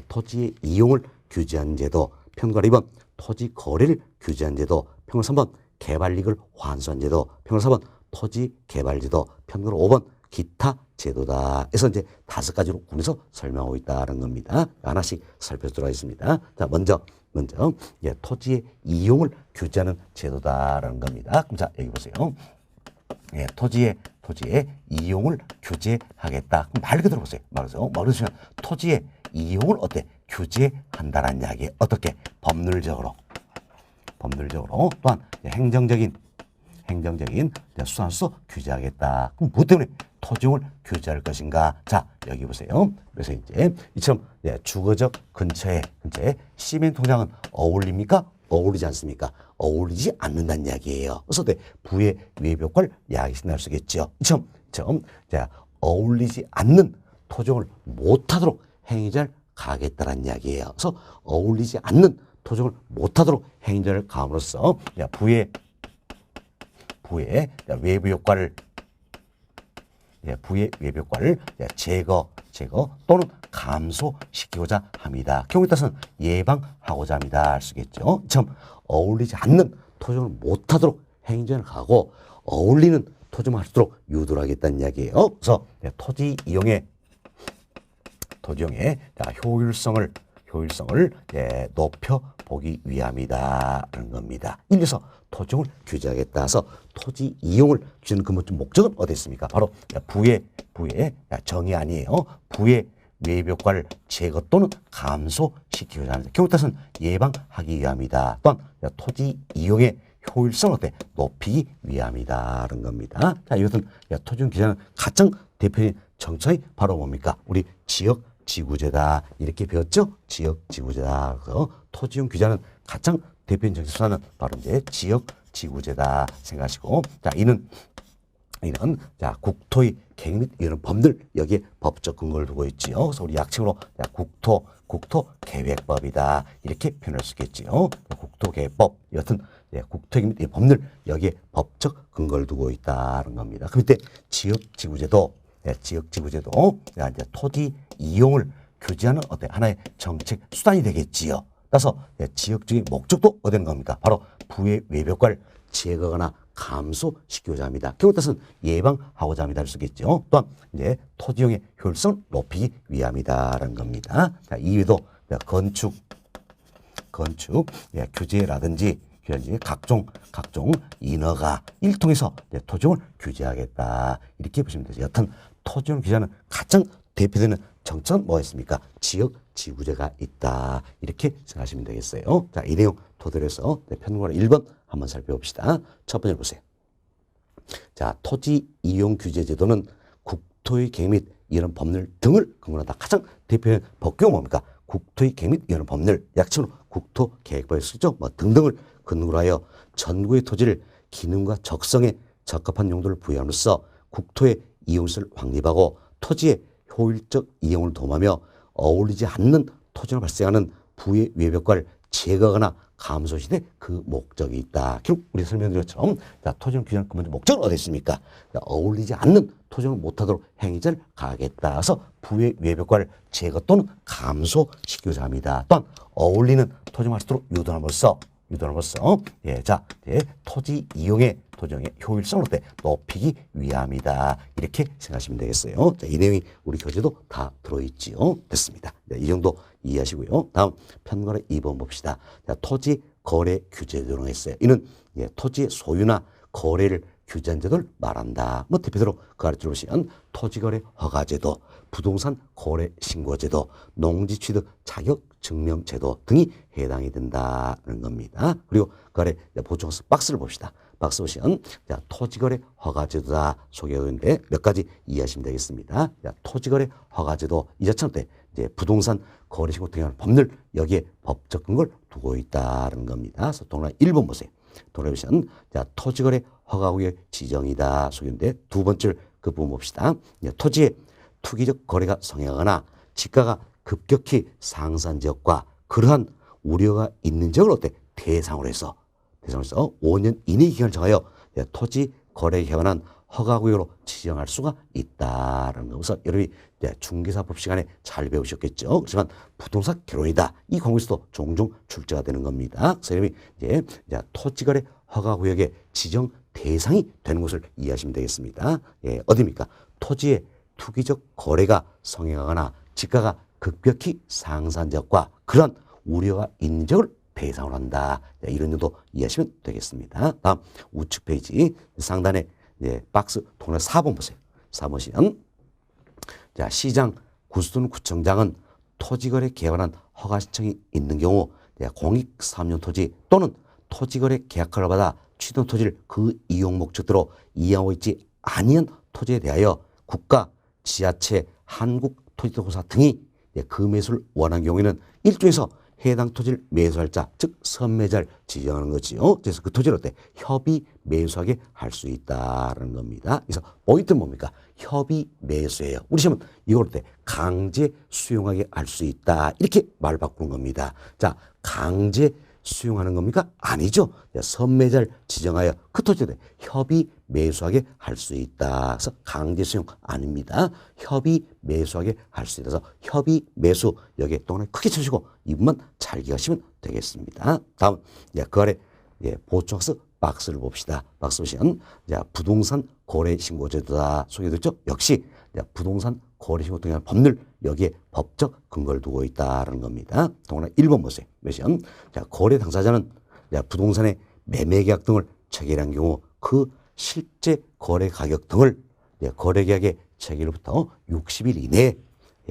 S1: 토지의 이용을 규제한 제도, 편과를 2번 토지 거래를 규제한 제도, 편과 3번 개발이익을 환수한 제도, 편과 4번 토지 개발 제도, 편과 5번 기타 제도다. 그래서 이제 5가지로 구분해서 설명하고 있다는 겁니다. 하나씩 살펴보도록 하겠습니다. 자, 먼저 토지의 이용을 규제하는 제도다라는 겁니다. 그럼 자, 여기 보세요. 토지의 이용을 규제하겠다. 그럼 말 그대로 보세요. 말하자면 토지의 이용을 어때? 규제한다는 이야기. 어떻게? 법률적으로 또한 행정적인 수단으로서 규제하겠다. 그럼 무엇 때문에 토지용을 규제할 것인가? 자, 여기 보세요. 그래서 이제 이처럼 주거적 근처에 시민 통장은 어울립니까? 어울리지 않습니까? 어울리지 않는다는 이야기예요. 그래서 부의 외부 효과를 야기시킬 수 있겠죠. 이처럼 어울리지 않는 토지용을 못하도록 행위자를 가하겠다는 이야기예요. 그래서 어울리지 않는 토지용을 못하도록 행위자를 가함으로써 부의 외부 효과를 제거 또는 감소시키고자 합니다. 경우에 따라서는 예방하고자 합니다. 할 수 있겠죠. 참 어울리지 않는 토지용을 못하도록 행위자를 가하고 어울리는 토지용을 할 수 있도록 유도를 하겠다는 이야기예요. 그래서 토지 이용의 효율성을 효율성을 높여보기 위함이다라는 겁니다. 이래서 토지용을 규제하겠다 해서 토지 이용을 규제하는 그 목적은 어디 있습니까? 바로 부의 정의 아니에요. 부의 외벽과를 제거 또는 감소시키고자 하는 경우 따라서는 예방하기 위함이다. 또한 토지 이용의 효율성을 높이기 위함이다라는 겁니다. 자, 이것은 토지용 규제는 가장 대표적인 정책이 바로 뭡니까? 우리 지역 지구제다 이렇게 배웠죠? 지역 지구제다. 그래서 토지용 규제는 가장 대표적인 정책 수단은 바로 이제 지역 지구제다 생각하시고, 자, 이는 자, 국토의 계획 및 이런 법률 여기에 법적 근거를 두고 있지요. 그래서 우리 약칭으로 자, 국토계획법이다 이렇게 표현할 수 있겠지요. 국토계획법 여튼 국토계획 및 법률 여기에 법적 근거를 두고 있다는 겁니다. 그럼 이때 지역지구제도 이제 토지 이용을 규제하는 어떤 하나의 정책 수단이 되겠지요. 따라서 지역적인 목적도 어디는 겁니까? 바로 부의 외벽과를 제거하거나 감소시키고자 합니다. 결국 뜻은 예방하고자 합니다. 할 수 있겠죠. 또한 이제 토지용의 효율성을 높이기 위함이다라는 겁니다. 자, 이외에도 건축 규제라든지 각종 인허가 일 통해서 토지용을 규제하겠다 이렇게 보시면 되죠. 여튼 토지용 규제는 가장 대표되는 정책은 뭐였습니까? 지역 지구제가 있다 이렇게 생각하시면 되겠어요. 자, 이 내용 토대로 해서 편곡을 1번 한번 살펴봅시다. 첫 번째 보세요. 자, 토지 이용 규제 제도는 국토의 계획 및 이런 법률 등을 근거로 한다. 가장 대표적인 법규가 뭡니까? 국토의 계획 및 이런 법률, 약칭으로 국토계획법에 쓰죠. 뭐 등등을 근거로 하여 전국의 토지를 기능과 적성에 적합한 용도를 부여함으로써 국토의 이용시설을 확립하고 토지의 효율적 이용을 도모하며 어울리지 않는 토지로 발생하는 부의 외벽과를 제거하거나 감소시되 그 목적이 있다. 결국 우리 설명드린 것처럼 토지용 규제는 그 먼저 목적은 어디 있습니까? 어울리지 않는 토지용을 못하도록 행위자를 가하겠다. 그래서 부의 외벽과를 제거 또는 감소시키고자 합니다. 또한 어울리는 토지용을 할 수 있도록 유도함으로써 토지 이용의 효율성을 높이기 위함이다. 이렇게 생각하시면 되겠어요. 자, 이 내용이 우리 교재도 다 들어있지요. 됐습니다. 자, 이 정도 이해하시고요. 다음 편관의 2번 봅시다. 자, 토지 거래 규제 제도가 있어요. 이는 토지의 소유나 거래를 규제한 제도를 말한다. 뭐 대표적으로 그 아래 들어보시면 토지거래 허가제도, 부동산 거래 신고제도, 농지취득 자격 증명제도 등이 해당이 된다는 겁니다. 그리고 그 아래 보충해서 박스를 봅시다. 박스 보시면 자, 토지거래 허가제도다 소개되어 있는데 몇 가지 이해하시면 되겠습니다. 자, 토지거래 허가제도 이 자체는 이제 부동산 거래 신고 등의 법률 여기에 법적 근거를 두고 있다는 겁니다. 그래서 동그라미 1번 보세요. 동그라미 보시면 자, 토지거래 허가구역 지정이다 소개인데 두 번째 그 부분 봅시다. 토지의 투기적 거래가 성행하거나 지가가 급격히 상승한 지역과 그러한 우려가 있는 지역을 대상으로 해서 5년 이내 기간을 정하여 토지 거래에 관한 허가구역으로 지정할 수가 있다라는 것을 여러분이 중개사법 시간에 잘 배우셨겠죠. 그렇지만 부동산 개론이다. 이 과목에서도 종종 출제가 되는 겁니다. 그래서 여러분이 이제 토지거래 허가구역의 지정 대상이 되는 것을 이해하시면 되겠습니다. 어디입니까? 토지의 투기적 거래가 성행하거나 지가가 급격히 상승한 지역과 그런 우려가 있는 지역을 대상으로 한다. 이런 정도 이해하시면 되겠습니다. 다음 우측 페이지 상단에 박스 동그라미 4번 보세요. 4번 보시면 자, 시장 구수도는 구청장은 토지거래 개관한 허가 신청이 있는 경우 공익 3년 토지 또는 토지거래 계약허가를 받아 취득 토지를 그 이용 목적대로 이용하고 있지 아니한 토지에 대하여 국가, 지자체, 한국토지도공사 등이 그 매수를 원한 경우에는 일조에서 해당 토지를 매수할 자, 즉 선매자를 지정하는 거지요. 그래서 그 토지를 협의 매수하게 할 수 있다는 겁니다. 그래서 포인트는 뭡니까? 협의 매수예요. 우리 시험은 이걸 강제 수용하게 할 수 있다. 이렇게 말 바꾸는 겁니다. 자, 강제 수용하는 겁니까? 아니죠. 선매자를 지정하여 그 토지에 협의 매수하게 할 수 있다. 그래서 강제 수용 아닙니다. 협의 매수하게 할 수 있어서 협의 매수 여기에 동그라미 크게 쳐주시고 이 부분만 잘 기억하시면 되겠습니다. 다음 그 아래 보충학습 박스를 봅시다. 박스 보시면 부동산 거래 신고제도다 소개됐죠. 역시 부동산 거래신고 등에 대한 법률 여기에 법적 근거를 두고 있다는 겁니다. 동그라미 1번 보세요. 몇이요? 자, 거래 당사자는 부동산의 매매계약 등을 체결한 경우 그 실제 거래 가격 등을 거래계약의 체결로부터 60일 이내에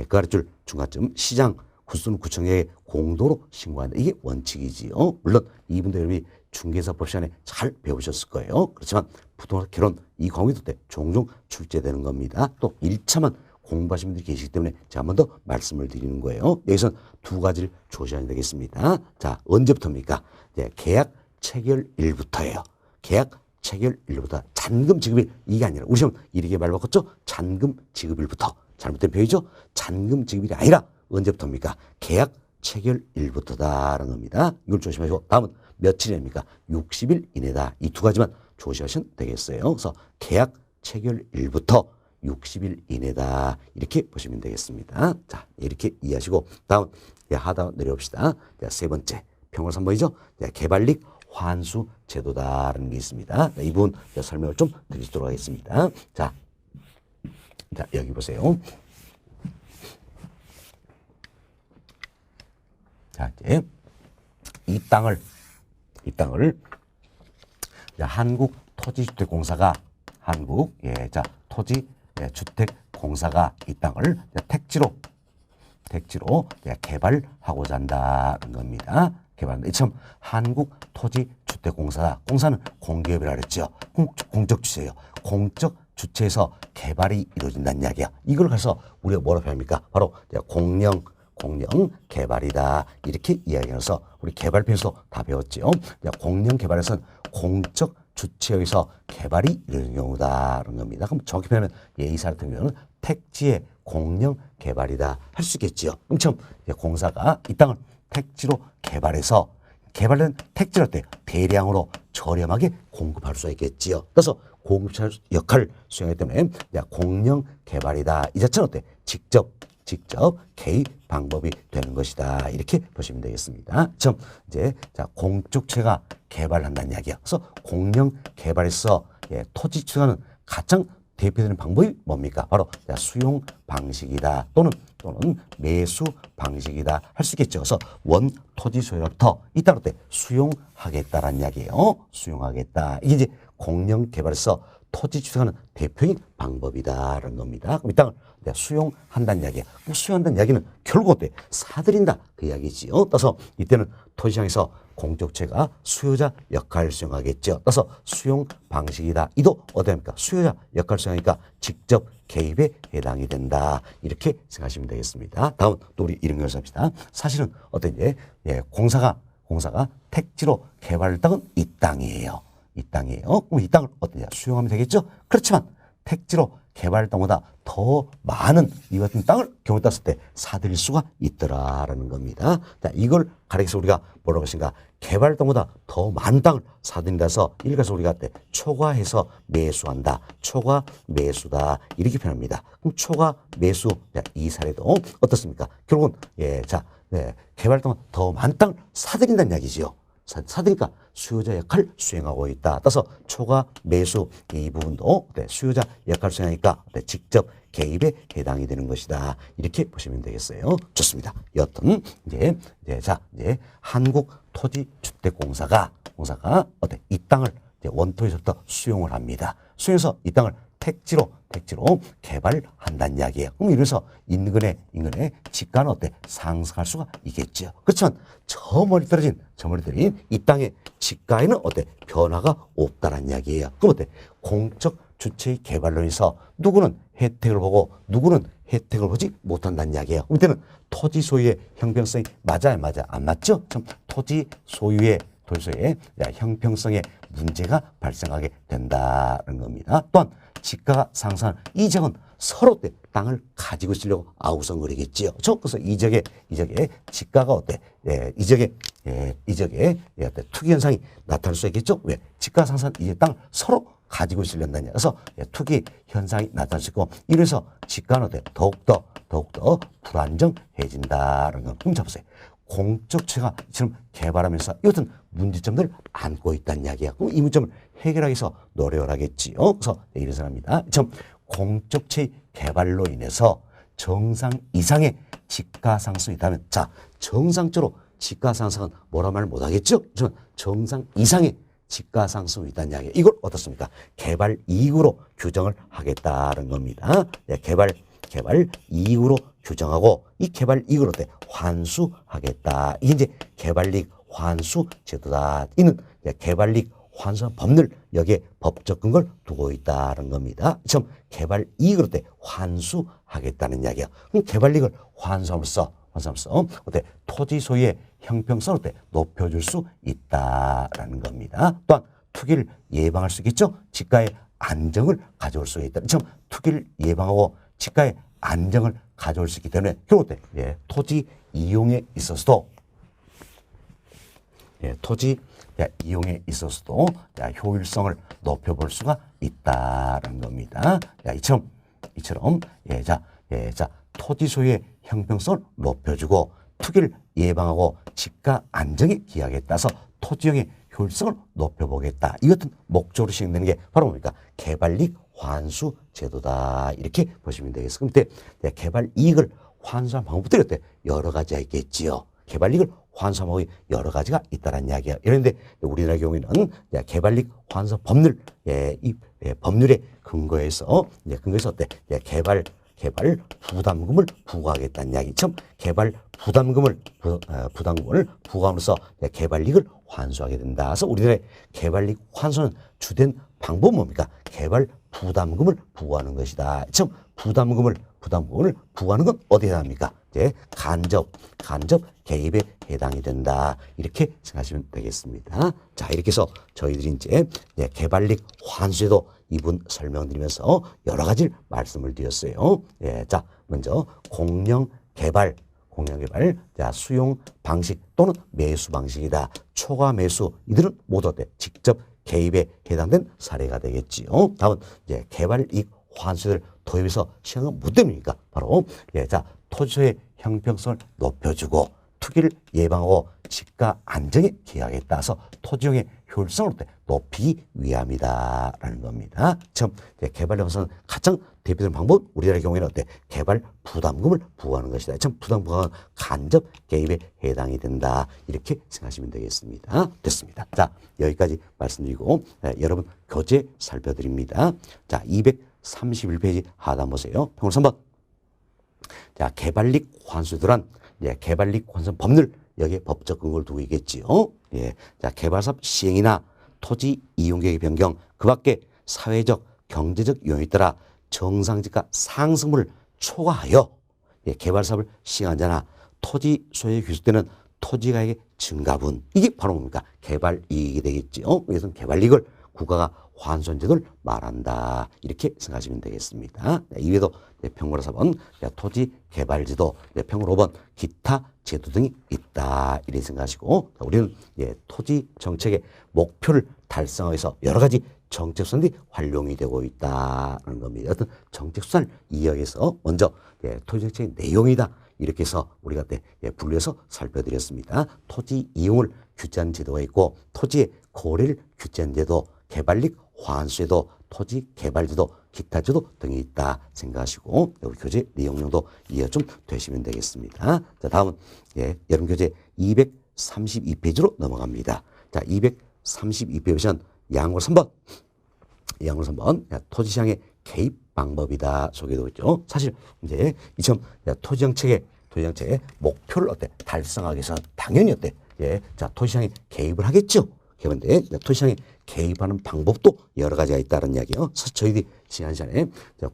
S1: 그 아래줄 중간쯤 시장 구순 구청에 공도로 신고한다. 이게 원칙이지요. 물론 이분도 여러분이 중개사법 시간에 잘 배우셨을 거예요. 그렇지만 부동산 결혼 이 과목이 때 종종 출제되는 겁니다. 또 1차만 공부하신 분들이 계시기 때문에 제가 한 번 더 말씀을 드리는 거예요. 여기서 두 가지를 조심해야 되겠습니다. 자, 언제부터입니까? 계약 체결일부터예요. 계약 체결일부터 잔금 지급일 이게 아니라 우리 시험 이렇게 말 바꿨죠? 잔금 지급일부터. 잘못된 표현이죠? 잔금 지급일이 아니라 언제부터입니까? 계약 체결일부터다라는 겁니다. 이걸 조심하시고 다음은 며칠입니까? 60일 이내다. 이 두 가지만 조심하시면 되겠어요. 그래서 계약 체결일부터 60일 이내다. 이렇게 보시면 되겠습니다. 자, 이렇게 이해하시고 다음 하다 내려옵시다. 세 번째 평월 3번이죠. 개발릭 환수 제도다라는 게 있습니다. 이 부분 설명을 좀 드리도록 하겠습니다. 자, 여기 보세요. 자, 이제 이 땅을 한국토지주택공사가 토지주택공사가 이 땅을 택지로 개발하고자 한다는 겁니다. 개발한다. 이처럼 한국토지주택공사다. 공사는 공기업이라 그랬죠. 공적 주체예요. 공적 주체에서 개발이 이루어진다는 이야기야. 이걸 가서 우리가 뭐라고 합니까? 바로 공영 개발이다. 이렇게 이야기해서 우리 개발편에서 다 배웠죠. 공영 개발에서는 공적 주체에서 개발이 이루어지는 경우다라는 겁니다. 그럼 정확히 표현하면 이 사례 같은 경우는 택지의 공영 개발이다 할 수 있겠지요. 그럼 공사가 이 땅을 택지로 개발해서 개발된 택지를 때 대량으로 저렴하게 공급할 수 있겠지요. 그래서 공급차 역할을 수행하기 때문에 공영 개발이다. 이 자체는 어때? 직접 개입 방법이 되는 것이다. 이렇게 보시면 되겠습니다. 좀 이제 공적체가 개발을 한다는 이야기야. 그래서 공영 개발에서 토지 취득하는 가장 대표되는 방법이 뭡니까? 바로 수용 방식이다. 또는 매수 방식이다 할 수 있겠죠. 그래서 원 토지 소유로부터 이 땅을 수용하겠다라는 이야기예요. 수용하겠다. 이게 이제 공영 개발에서 토지 취득하는 대표적인 방법이다라는 겁니다. 그럼 이 땅을 수용한다는 이야기야. 수용한다는 이야기는 결국 사들인다 그 이야기지요. 따라서 이때는 토지시장에서 공적체가 수요자 역할을 수행하겠죠. 따라서 수용 방식이다. 이도 어디입니까? 수요자 역할을 수행하니까 직접 개입에 해당이 된다. 이렇게 생각하시면 되겠습니다. 다음 또 우리 이런 걸 합시다. 사실은 어떤지 공사가 택지로 개발할 땅은 이 땅이에요. 이 땅이에요. 그럼 이 땅을 어떠냐? 수용하면 되겠죠? 그렇지만 택지로 개발할 땅보다 더 많은 이 같은 땅을 경우에 따랐을 때 사들일 수가 있더라라는 겁니다. 자, 이걸 가리켜서 우리가 뭐라고 하신가? 개발할 땅보다 더 많은 땅을 사들인다 해서 이를 가서 우리가 초과해서 매수한다. 초과 매수다. 이렇게 표현합니다. 그럼 초과 매수 이 사례도 어떻습니까? 결국은 개발할 땅보다 더 많은 땅을 사들인다는 이야기지요. 사드니까 수요자 역할을 수행하고 있다. 따라서 초과 매수 이 부분도 수요자 역할을 수행하니까 직접 개입에 해당이 되는 것이다. 이렇게 보시면 되겠어요. 좋습니다. 여튼 이제 한국토지주택공사가 이 땅을 원토에서부터 수용을 합니다. 수용해서 이 땅을 택지로 개발한다는 이야기예요. 그럼 이래서 인근의 집가는 상승할 수가 있겠죠. 그렇지만 저 멀리 떨어진 이 땅의 집가에는 변화가 없다는 이야기예요. 그럼 공적 주체의 개발론에서 누구는 혜택을 보고 누구는 혜택을 보지 못한다는 이야기예요. 이때는 토지 소유의 형평성이 맞아요, 안 맞죠? 참 토지 소유의 형평성에 문제가 발생하게 된다는 겁니다. 또한 집가가 상승한 이 지역은 서로 땅을 가지고 있으려고 아우성거리겠지요. 그래서 이 지역에 집가가 이 지역에 투기 현상이 나타날 수 있겠죠. 왜? 집가 상승한 이 땅을 서로 가지고 있으려는 그래서 투기 현상이 나타날 수 있고 이래서 집가는 더욱더 불안정해진다는 거. 그럼 잡으세요. 공적체가 지금 개발하면서 이것은 문제점들을 안고 있다는 이야기야. 그럼 이 문제점을 해결하기 위해서 노력을 하겠지요. 그래서 이런 사람입니다. 좀 공적체의 개발로 인해서 정상 이상의 지가 상승이 있다면, 자, 정상적으로 지가 상승은 뭐라 말 못하겠죠? 정상 이상의 지가 상승이 있다는 이야기. 이걸 어떻습니까? 개발 이익으로 규정을 하겠다는 겁니다. 네, 개발 이익으로 규정하고 이 개발 이익을 어때? 환수하겠다. 이게 이제 개발이익 환수 제도다. 이는 개발이익 환수 법률 여기에 법적 근거를 두고 있다는 겁니다. 지금 개발 이익을 어때? 환수하겠다는 이야기야. 그럼 개발 이익을 환수함으로써 어때? 토지 소유의 형평성을 어때? 높여줄 수 있다라는 겁니다. 또한 투기를 예방할 수 있겠죠? 지가의 안정을 가져올 수 있다. 지금 투기를 예방하고 지가의 안정을 가져올 수 있기 때문에 결국 어때? 예, 토지 이용에 있어서도 효율성을 높여볼 수가 있다는 겁니다. 이처럼 토지 소유의 형평성을 높여주고 투기를 예방하고 지가 안정에 기하게 따라서 토지형의 효율성을 높여보겠다. 이 같은 목적으로 시행되는 게 바로 뭡니까? 개발이익 환수 제도다. 이렇게 보시면 되겠습니다. 근데 개발 이익을 환수한 방법들이 어때? 여러 가지가 있겠지요. 개발 이익을 환수한 방법이 여러 가지가 있다는 이야기야. 이런데 우리나라 경우에는 개발 이익 환수 법률, 이 법률의 근거에서 어때? 개발 부담금을 부과하겠다는 이야기. 참 개발 부담금을 부과함으로써 개발 이익을 환수하게 된다. 그래서 우리나라의 개발 이익 환수는 주된 방법은 뭡니까? 개발 부담금을 부과하는 것이다. 참 부담금을 부과하는 건 어디에 해당합니까? 이제 간접 개입에 해당이 된다. 이렇게 생각하시면 되겠습니다. 자, 이렇게 해서 저희들이 이제 개발이익 환수에도 이분 설명드리면서 여러 가지를 말씀을 드렸어요. 예, 자, 먼저 공영 개발, 자, 수용 방식 또는 매수 방식이다. 초과 매수, 이들은 모두 어때? 직접 개입에 해당된 사례가 되겠지요. 다음은 이제 개발이익 환수를 도입해서 시행은 뭐 때문입니까? 바로 자, 토지의 형평성을 높여주고 투기를 예방하고 지가 안정에 기하에 따라서 토지용의 효율성을 높이기 위함이다라는 겁니다. 처음 개발 환수는 가장 대표되는 방법, 우리나라의 경우에는 어때? 개발 부담금을 부과하는 것이다. 참 부담 부과는 간접 개입에 해당이 된다. 이렇게 생각하시면 되겠습니다. 됐습니다. 자, 여기까지 말씀드리고 여러분 교재 살펴드립니다. 자, 231페이지 하단 보세요. 평을 3번. 자, 개발이익 환수들은 개발이익 환수 법률 여기에 법적 근거를 두고 있겠지요. 예, 자, 개발사업 시행이나 토지 이용계획 변경, 그 밖에 사회적, 경제적 요인에 따라 정상지가 상승분을 초과하여 개발사업을 시행한 자나 토지 소유에 귀속되는 토지가액의 증가분, 이게 바로 뭡니까? 개발이익이 되겠지요. 그래서 개발이익을 국가가 환수한 제도를 말한다. 이렇게 생각하시면 되겠습니다. 이외에도 평으로 4번 토지 개발 제도, 평으로 5번 기타 제도 등이 있다. 이렇게 생각하시고, 우리는 토지 정책의 목표를 달성하기 위해서 여러 가지 정책 수단이 활용이 되고 있다는 겁니다. 어떤 정책 수단을 이야기해서 먼저 토지 정책의 내용이다. 이렇게 해서 우리가 분류해서 살펴드렸습니다. 토지 이용을 규제하는 제도가 있고, 토지의 거래를 규제하는 제도, 개발이익 환수에도 토지 개발제도, 기타 제도 등이 있다 생각하시고 여기 교재 내용령도 이해 좀 되시면 되겠습니다. 자, 다음은 여러분 교재 232페이지로 넘어갑니다. 자, 232페이지 보시면 양으로 3번. 토지시장의 개입 방법이다 소개되고 있죠. 사실 이제 이처럼 토지정책의 목표를 달성하기 위해서 당연히 자, 토지시장에 개입을 하겠죠. 그런데 토지시장에 개입하는 방법도 여러 가지가 있다는 이야기예요. 사실 저희들이 지난 시간에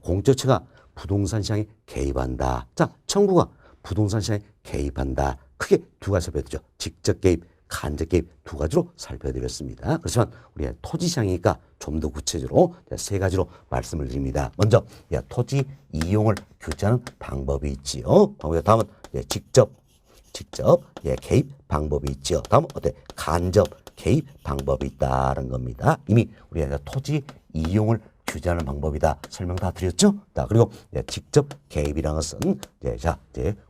S1: 공적체가 부동산 시장에 개입한다. 자, 정부가 부동산 시장에 개입한다. 크게 두 가지 살펴드렸죠. 직접 개입, 간접 개입 두 가지로 살펴드렸습니다. 그렇지만 우리가 토지 시장이니까 좀 더 구체적으로 세 가지로 말씀을 드립니다. 먼저 토지 이용을 규제하는 방법이 있지요. 다음은 직접 개입 방법이 있죠. 다음은 간접 개입 방법이 있다는 겁니다. 이미 우리가 토지 이용을 규제하는 방법이다 설명 다 드렸죠. 자, 그리고 직접 개입이라는 것은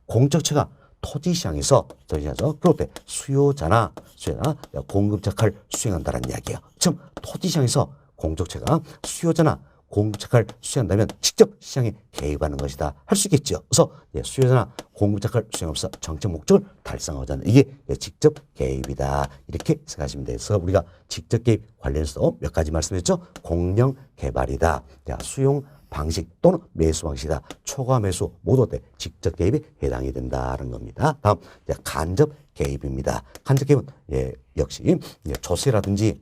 S1: 공적체가 토지 시장에서 그럴 수요자나 공급자 역할을 수행한다는 이야기예요. 참 토지 시장에서 공적체가 수요자나 공급자 역할을 수행한다면 직접 시장에 개입하는 것이다 할 수 있겠죠. 그래서 수요자나 공급자 역할을 수행하면서 정책 목적을 달성하고자 하는 이게 직접 개입이다 이렇게 생각하시면 돼요. 그래서 우리가 직접 개입 관련해서 몇 가지 말씀했죠. 공영 개발이다. 수용 방식 또는 매수 방식이다. 초과 매수 모두 때 직접 개입에 해당이 된다는 겁니다. 다음 간접 개입입니다. 간접 개입은 역시 조세라든지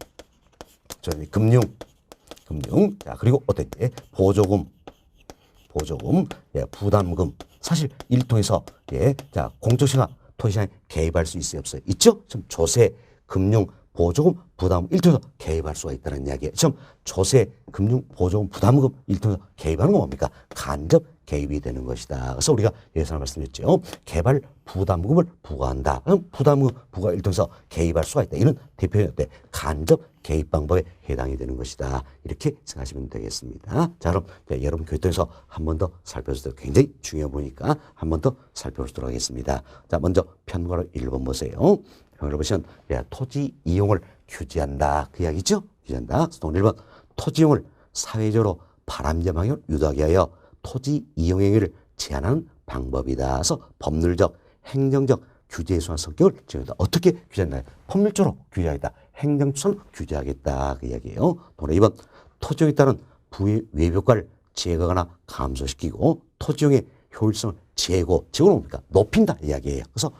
S1: 금융 자 그리고 어떤 보조금 부담금 사실 이를 통해서 자 공적시나 토지시장에 개입할 수 있어요 없어요? 있죠? 지금 조세 금융 보조금 부담금 이를 통해서 개입할 수가 있다는 이야기예요. 지금 조세 금융 보조금 부담금 이를 통해서 개입하는 건 뭡니까? 간접 개입이 되는 것이다. 그래서 우리가 예전에 말씀드렸죠. 개발 부담금을 부과한다. 부담금 부과 이를 통해서 개입할 수가 있다. 이는 대표적인 간접 개입 방법에 해당이 되는 것이다. 이렇게 생각하시면 되겠습니다. 자, 그럼 여러분 교육에서 한 번 더 살펴보도록 굉장히 중요해 보니까 한 번 더 살펴보도록 하겠습니다. 자, 먼저 편과로 1번 보세요. 편과로 보시면 토지 이용을 규제한다. 그 이야기죠? 규제한다. 그래서 1번 토지 이용을 사회적으로 바람직한 방향을 유도하게 하여 토지 이용 행위를 제한하는 방법이다. 그래서 법률적, 행정적 규제에 관한 성격을 정한다. 어떻게 규제하나요? 법률적으로 규제하겠다. 행정처럼 규제하겠다. 그 이야기예요. 또 2번 토지용에 따른 부의 외벽과를 제거하거나 감소시키고 토지용의 효율성을 제고는 뭡니까? 높인다 이야기예요. 그래서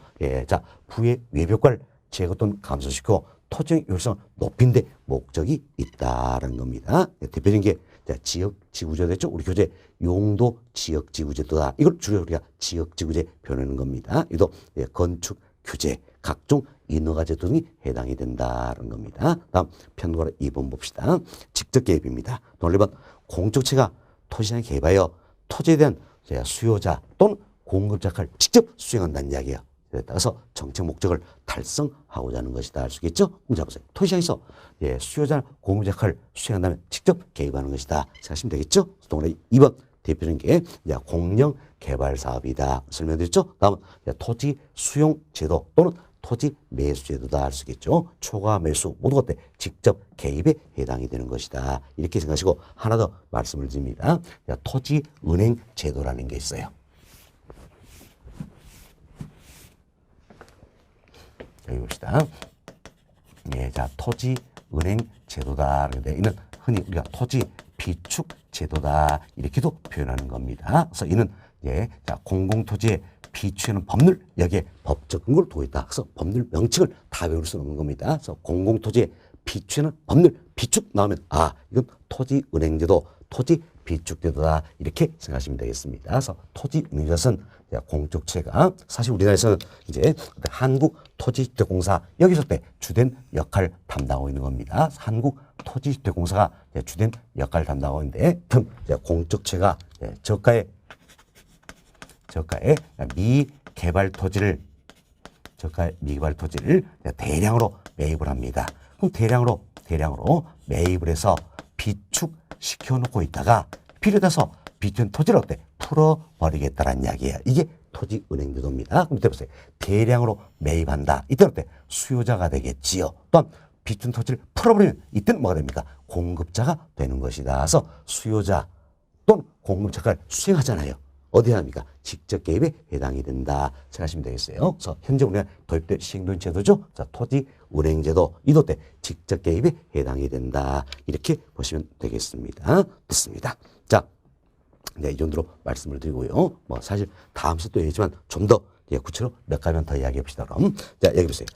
S1: 자 부의 외벽과를 제거 또는 감소시키고 토지용의 효율성을 높인 데 목적이 있다는 겁니다. 대표적인 게 지역 지구제 됐죠? 우리 교재 용도 지역 지구제도다. 이걸 줄여 우리가 지역 지구제 표현하는 겁니다. 이도 건축 규제, 각종 인허가제도 등이 해당이 된다는 겁니다. 다음 편과로 2번 봅시다. 직접 개입입니다. 또 1번 공적체가 토지시장에 개입하여 토지에 대한 수요자 또는 공급자 역할을 직접 수행한다는 이야기예요. 따라서 정책 목적을 달성하고자 하는 것이다 할 수 있겠죠? 문제 보세요. 토지시장에서 수요자 공급자 역할을 수행한다면 직접 개입하는 것이다 생각하시면 되겠죠? 동그라미 2번 대표적인 게 공영 개발 사업이다 설명드렸죠? 다음은 토지 수용 제도 또는 토지 매수 제도다 할 수 있겠죠? 초과 매수 모두 것들 직접 개입에 해당이 되는 것이다 이렇게 생각하시고 하나 더 말씀을 드립니다. 토지 은행 제도라는 게 있어요. 여기 봅시다. 자, 토지 은행 제도다. 그런데 이는 흔히 우리가 토지 비축 제도다. 이렇게도 표현하는 겁니다. 그래서 이는 자, 공공토지의 비축에는 법률, 여기에 법적 근거를 두고있다. 그래서 법률 명칭을 다 외울 수는 없는 겁니다. 그래서 공공토지의 비축에는 법률, 비축 나오면 이건 토지 은행 제도, 토지 비축 제도다. 이렇게 생각하시면 되겠습니다. 그래서 토지 은행 제도는 공적체가 사실 우리나라에서는 이제 한국토지주택공사 여기서 주된 역할을 담당하고 있는 겁니다. 한국토지주택공사가 주된 역할을 담당하고 있는데 공적체가 저가의 미개발 토지를 대량으로 매입을 합니다. 그럼 대량으로 매입을 해서 비축시켜 놓고 있다가 필요해서 비축된 토지를 풀어버리겠다는 이야기예요. 이게 토지은행제도입니다. 그럼 이때 보세요. 대량으로 매입한다. 이때는 수요자가 되겠지요. 또한 비축된 토지를 풀어버리면 이때는 뭐가 됩니까? 공급자가 되는 것이다. 그래서 수요자 또는 공급자가 수행하잖아요. 어디에 합니까? 직접 개입에 해당이 된다 생각하시면 되겠어요. 그래서 현재 우리가 도입된 시행된 제도죠. 자, 토지은행제도 이도 때 직접 개입에 해당이 된다. 이렇게 보시면 되겠습니다. 됐습니다. 자, 이 정도로 말씀을 드리고요. 사실 다음 시간에 또 얘기지만 좀 더 구체로 몇 가지만 더 이야기해 봅시다. 그럼 자, 여기 보세요.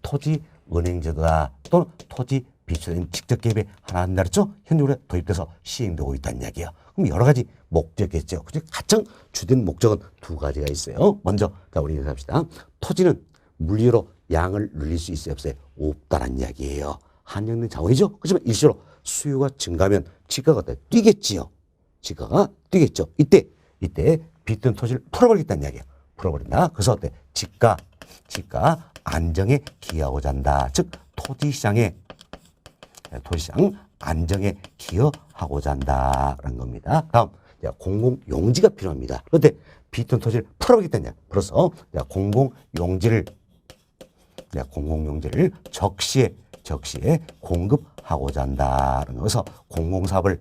S1: 토지은행제도다 또는 토지 비축된 직접 개입에 하나 한다 그랬죠? 현재 우리가 도입돼서 시행되고 있다는 이야기예요. 그럼 여러 가지 목적이겠죠. 가장 주된 목적은 두 가지가 있어요. 먼저 우리 얘기합시다. 토지는 물리로 양을 늘릴 수 있어요, 없어요? 없다는 이야기예요. 한정된 자원이죠. 그렇지만 일시로 수요가 증가하면 지가가 뛰겠지요. 지가가 뛰겠죠. 이때 비축된 토지를 풀어버리겠다는 이야기예요. 풀어버린다. 그래서 지가 안정에 기여하고자 한다. 즉 토지시장 안정에 기여하고자 한다는 겁니다. 다음 공공용지가 필요합니다. 그런데 비축된 토지를 풀어버리겠다는 이야기. 그래서 공공용지를 적시에 공급하고자 한다는 거에서 공공사업을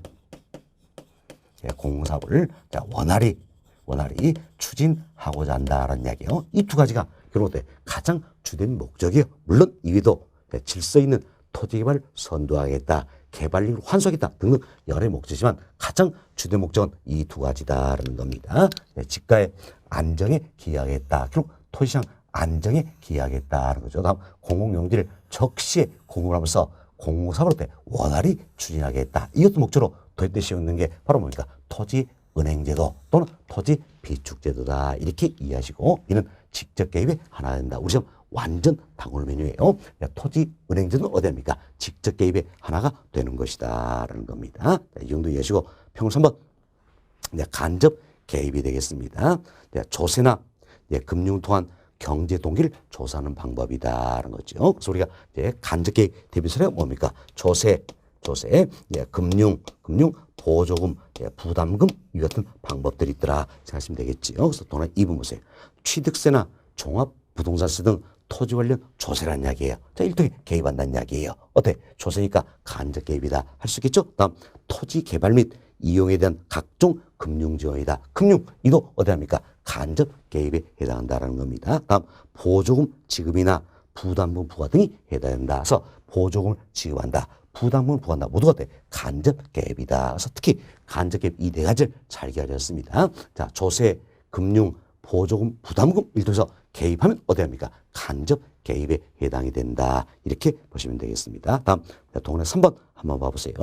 S1: 공사업을 원활히 추진하고자 한다라는 이야기예요. 이 두 가지가 결국 가장 주된 목적이에요. 물론 이외에도 질서 있는 토지 개발 선도하겠다, 개발률 환수하겠다 등등 여러 가지 목적이지만 가장 주된 목적은 이 두 가지다라는 겁니다. 집가의 안정에 기여하겠다. 결국 토지시장 안정에 기여하겠다는 거죠. 다음 공공용지를 적시에 공급하면서 공사업을 원활히 추진하겠다. 이것도 목적으로 도입돼 씌우는 게 바로 뭡니까? 토지은행제도 또는 토지비축제도다. 이렇게 이해하시고 이는 직접 개입이 하나 된다. 우리 지금 완전 당월 메뉴예요. 토지은행제도는 어디 합니까? 직접 개입의 하나가 되는 것이다 라는 겁니다. 이 정도 이해하시고 평소 한번 간접 개입이 되겠습니다. 조세나 금융 통한 경제 동기를 조사하는 방법이다라는 거죠. 그래서 우리가 간접 개입 대비서가 뭡니까? 조세, 금융, 보조금, 부담금 이 같은 방법들이 있더라 생각하시면 되겠지요. 그래서 또는 이 부분 보세요. 취득세나 종합부동산세 등 토지 관련 조세라는 이야기예요. 자, 일종의 개입한다는 이야기예요. 어때? 조세니까 간접 개입이다 할 수 있겠죠. 다음 토지 개발 및 이용에 대한 각종 금융 지원이다. 금융 이도 어디 합니까? 간접 개입에 해당한다라는 겁니다. 다음 보조금 지급이나 부담금 부과 등이 해당한다. 그래서 보조금을 지급한다. 부담금을 부과한다. 모두가 간접 개입이다. 그래서 특히 간접 개입 이 네 가지를 잘 기억하셨습니다. 자, 조세, 금융, 보조금, 부담금 일통해서 개입하면 어디 합니까? 간접 개입에 해당이 된다. 이렇게 보시면 되겠습니다. 다음 동그라미 3번 한번 봐보세요.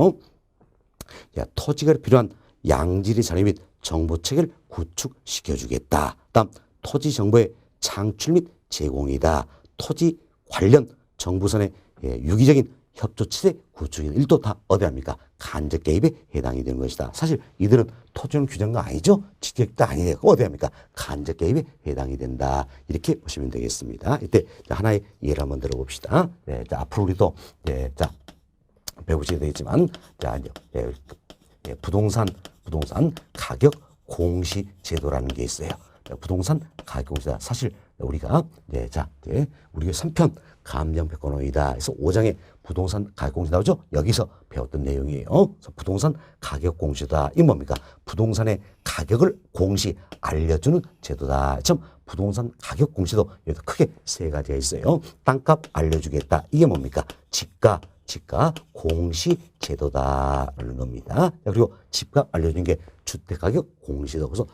S1: 토지가 필요한 양질의 자료 및 정보 체계를 구축시켜주겠다. 다음 토지 정보의 창출 및 제공이다. 토지 관련 정부선의 유기적인 협조체제 구축이 일도 다 어디 합니까? 간접 개입에 해당이 되는 것이다. 사실 이들은 토지는 규정한 거 아니죠? 직접도 아니에요. 어디 합니까? 간접 개입에 해당이 된다. 이렇게 보시면 되겠습니다. 이때 하나의 예를 한번 들어봅시다. 앞으로 우리도 배우시게 되겠지만 부동산 가격 공시 제도라는 게 있어요. 부동산 가격 공시다. 사실 우리가 우리가 3편 감정평가원이다. 그래서 5장에 부동산 가격 공시 나오죠. 여기서 배웠던 내용이에요. 그래서 부동산 가격 공시다. 이게 뭡니까? 부동산의 가격을 공시 알려주는 제도다. 참 부동산 가격 공시도 여기서 크게 세 가지가 있어요. 땅값 알려주겠다. 이게 뭡니까? 집가 공시 제도다라는 겁니다. 그리고 집값 알려주는 게 주택가격 공시도. 그래서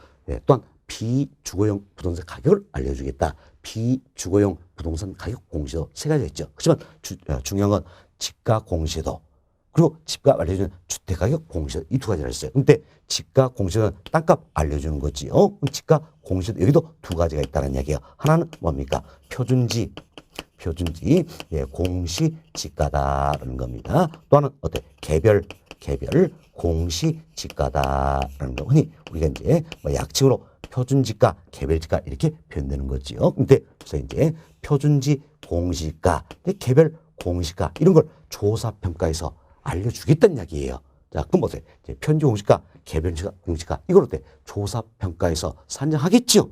S1: 또한 비주거용 부동산 가격을 알려주겠다. 비주거용 부동산 가격 공시도 세 가지가 있죠. 하지만 중요한 건 집가 공시도 그리고 집값 알려주는 주택가격 공시도 이 두 가지를 했어요. 근데 집가 공시는 땅값 알려주는 거지요. 집가 공시도 여기도 두 가지가 있다는 이야기예요. 하나는 뭡니까? 표준지 공시 지가다라는 겁니다. 또 하나는 개별 공시 지가다라는 거. 흔히 우리가 이제 약칭으로 표준지가, 개별지가 이렇게 표현되는 거지요. 근데 그래서 이제 표준지 공시가, 개별 공시가 이런 걸 조사평가에서 알려주겠다는 이야기예요. 자, 그럼 보세요. 이제 편지 공시가, 개별 공시가 이걸 조사평가에서 산정하겠지요.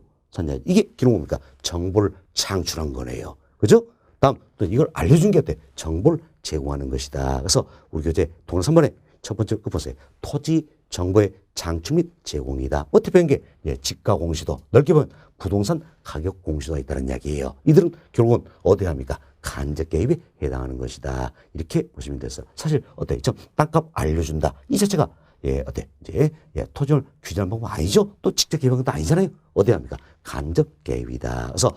S1: 이게 기록 뭡니까? 정보를 창출한 거네요. 그죠? 다음 또 이걸 알려준 게 정보를 제공하는 것이다. 그래서 우리 교재 동영 3번에 첫 번째 거 보세요. 토지 정보의 창출 및 제공이다. 대표적인 게 집가 공시도, 넓게 보면 부동산 가격 공시도가 있다는 이야기예요. 이들은 결국은 어디에 합니까? 간접 개입에 해당하는 것이다. 이렇게 보시면 됐어요. 사실 좀 땅값 알려준다. 이 자체가 토지를 규제하는 방법 아니죠? 또 직접 개입한 것도 아니잖아요. 어디에 합니까? 간접 개입이다. 그래서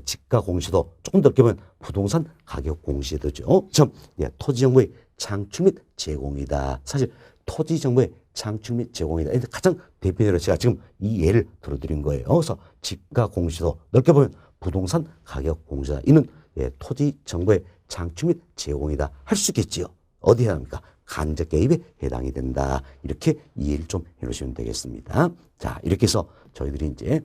S1: 집가 공시도 조금 넓게 보면 부동산 가격 공시도죠. 토지 정보의 창출 및 제공이다. 사실 토지 정보의 창출 및 제공이다. 가장 대표적으로 제가 지금 이 예를 들어드린 거예요. 그래서 집가 공시도 넓게 보면 부동산 가격 공시다. 이는 토지 정보의 창출 및 제공이다. 할 수 있겠지요. 어디에 합니까? 간접 개입에 해당이 된다. 이렇게 이해를 좀 해놓으시면 되겠습니다. 자, 이렇게 해서 저희들이 이제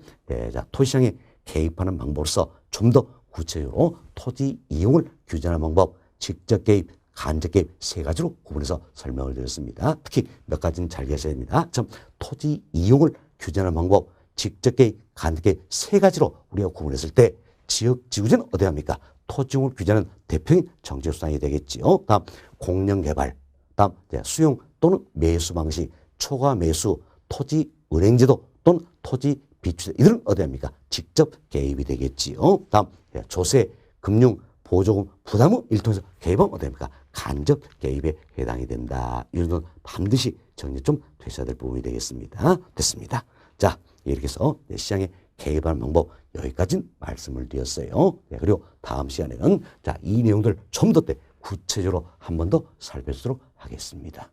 S1: 토지시장에 개입하는 방법으로서 좀 더 구체적으로 토지 이용을 규제하는 방법, 직접 개입, 간접 개입 세 가지로 구분해서 설명을 드렸습니다. 특히 몇 가지는 잘 기억하셔야 됩니다. 토지 이용을 규제하는 방법, 직접 개입, 간접 개입 세 가지로 우리가 구분했을 때 지역지구제는 어디 합니까? 토지 이용을 규제하는 대표적인 정책 수단이 되겠지요. 다음 공영개발, 다음 수용 또는 매수 방식, 초과 매수, 토지 은행제도 또는 토지 비축세 이들은 어디합니까? 직접 개입이 되겠지요. 다음 조세, 금융, 보조금, 부담금 이를 통해서 개입은 어디합니까? 간접 개입에 해당이 된다. 이런 건 반드시 정리 좀 되셔야 될 부분이 되겠습니다. 됐습니다. 자, 이렇게 해서 시장에 개입하는 방법 여기까지는 말씀을 드렸어요. 그리고 다음 시간에는 자, 이 내용들 좀 더 구체적으로 한 번 더 살펴보도록 하겠습니다.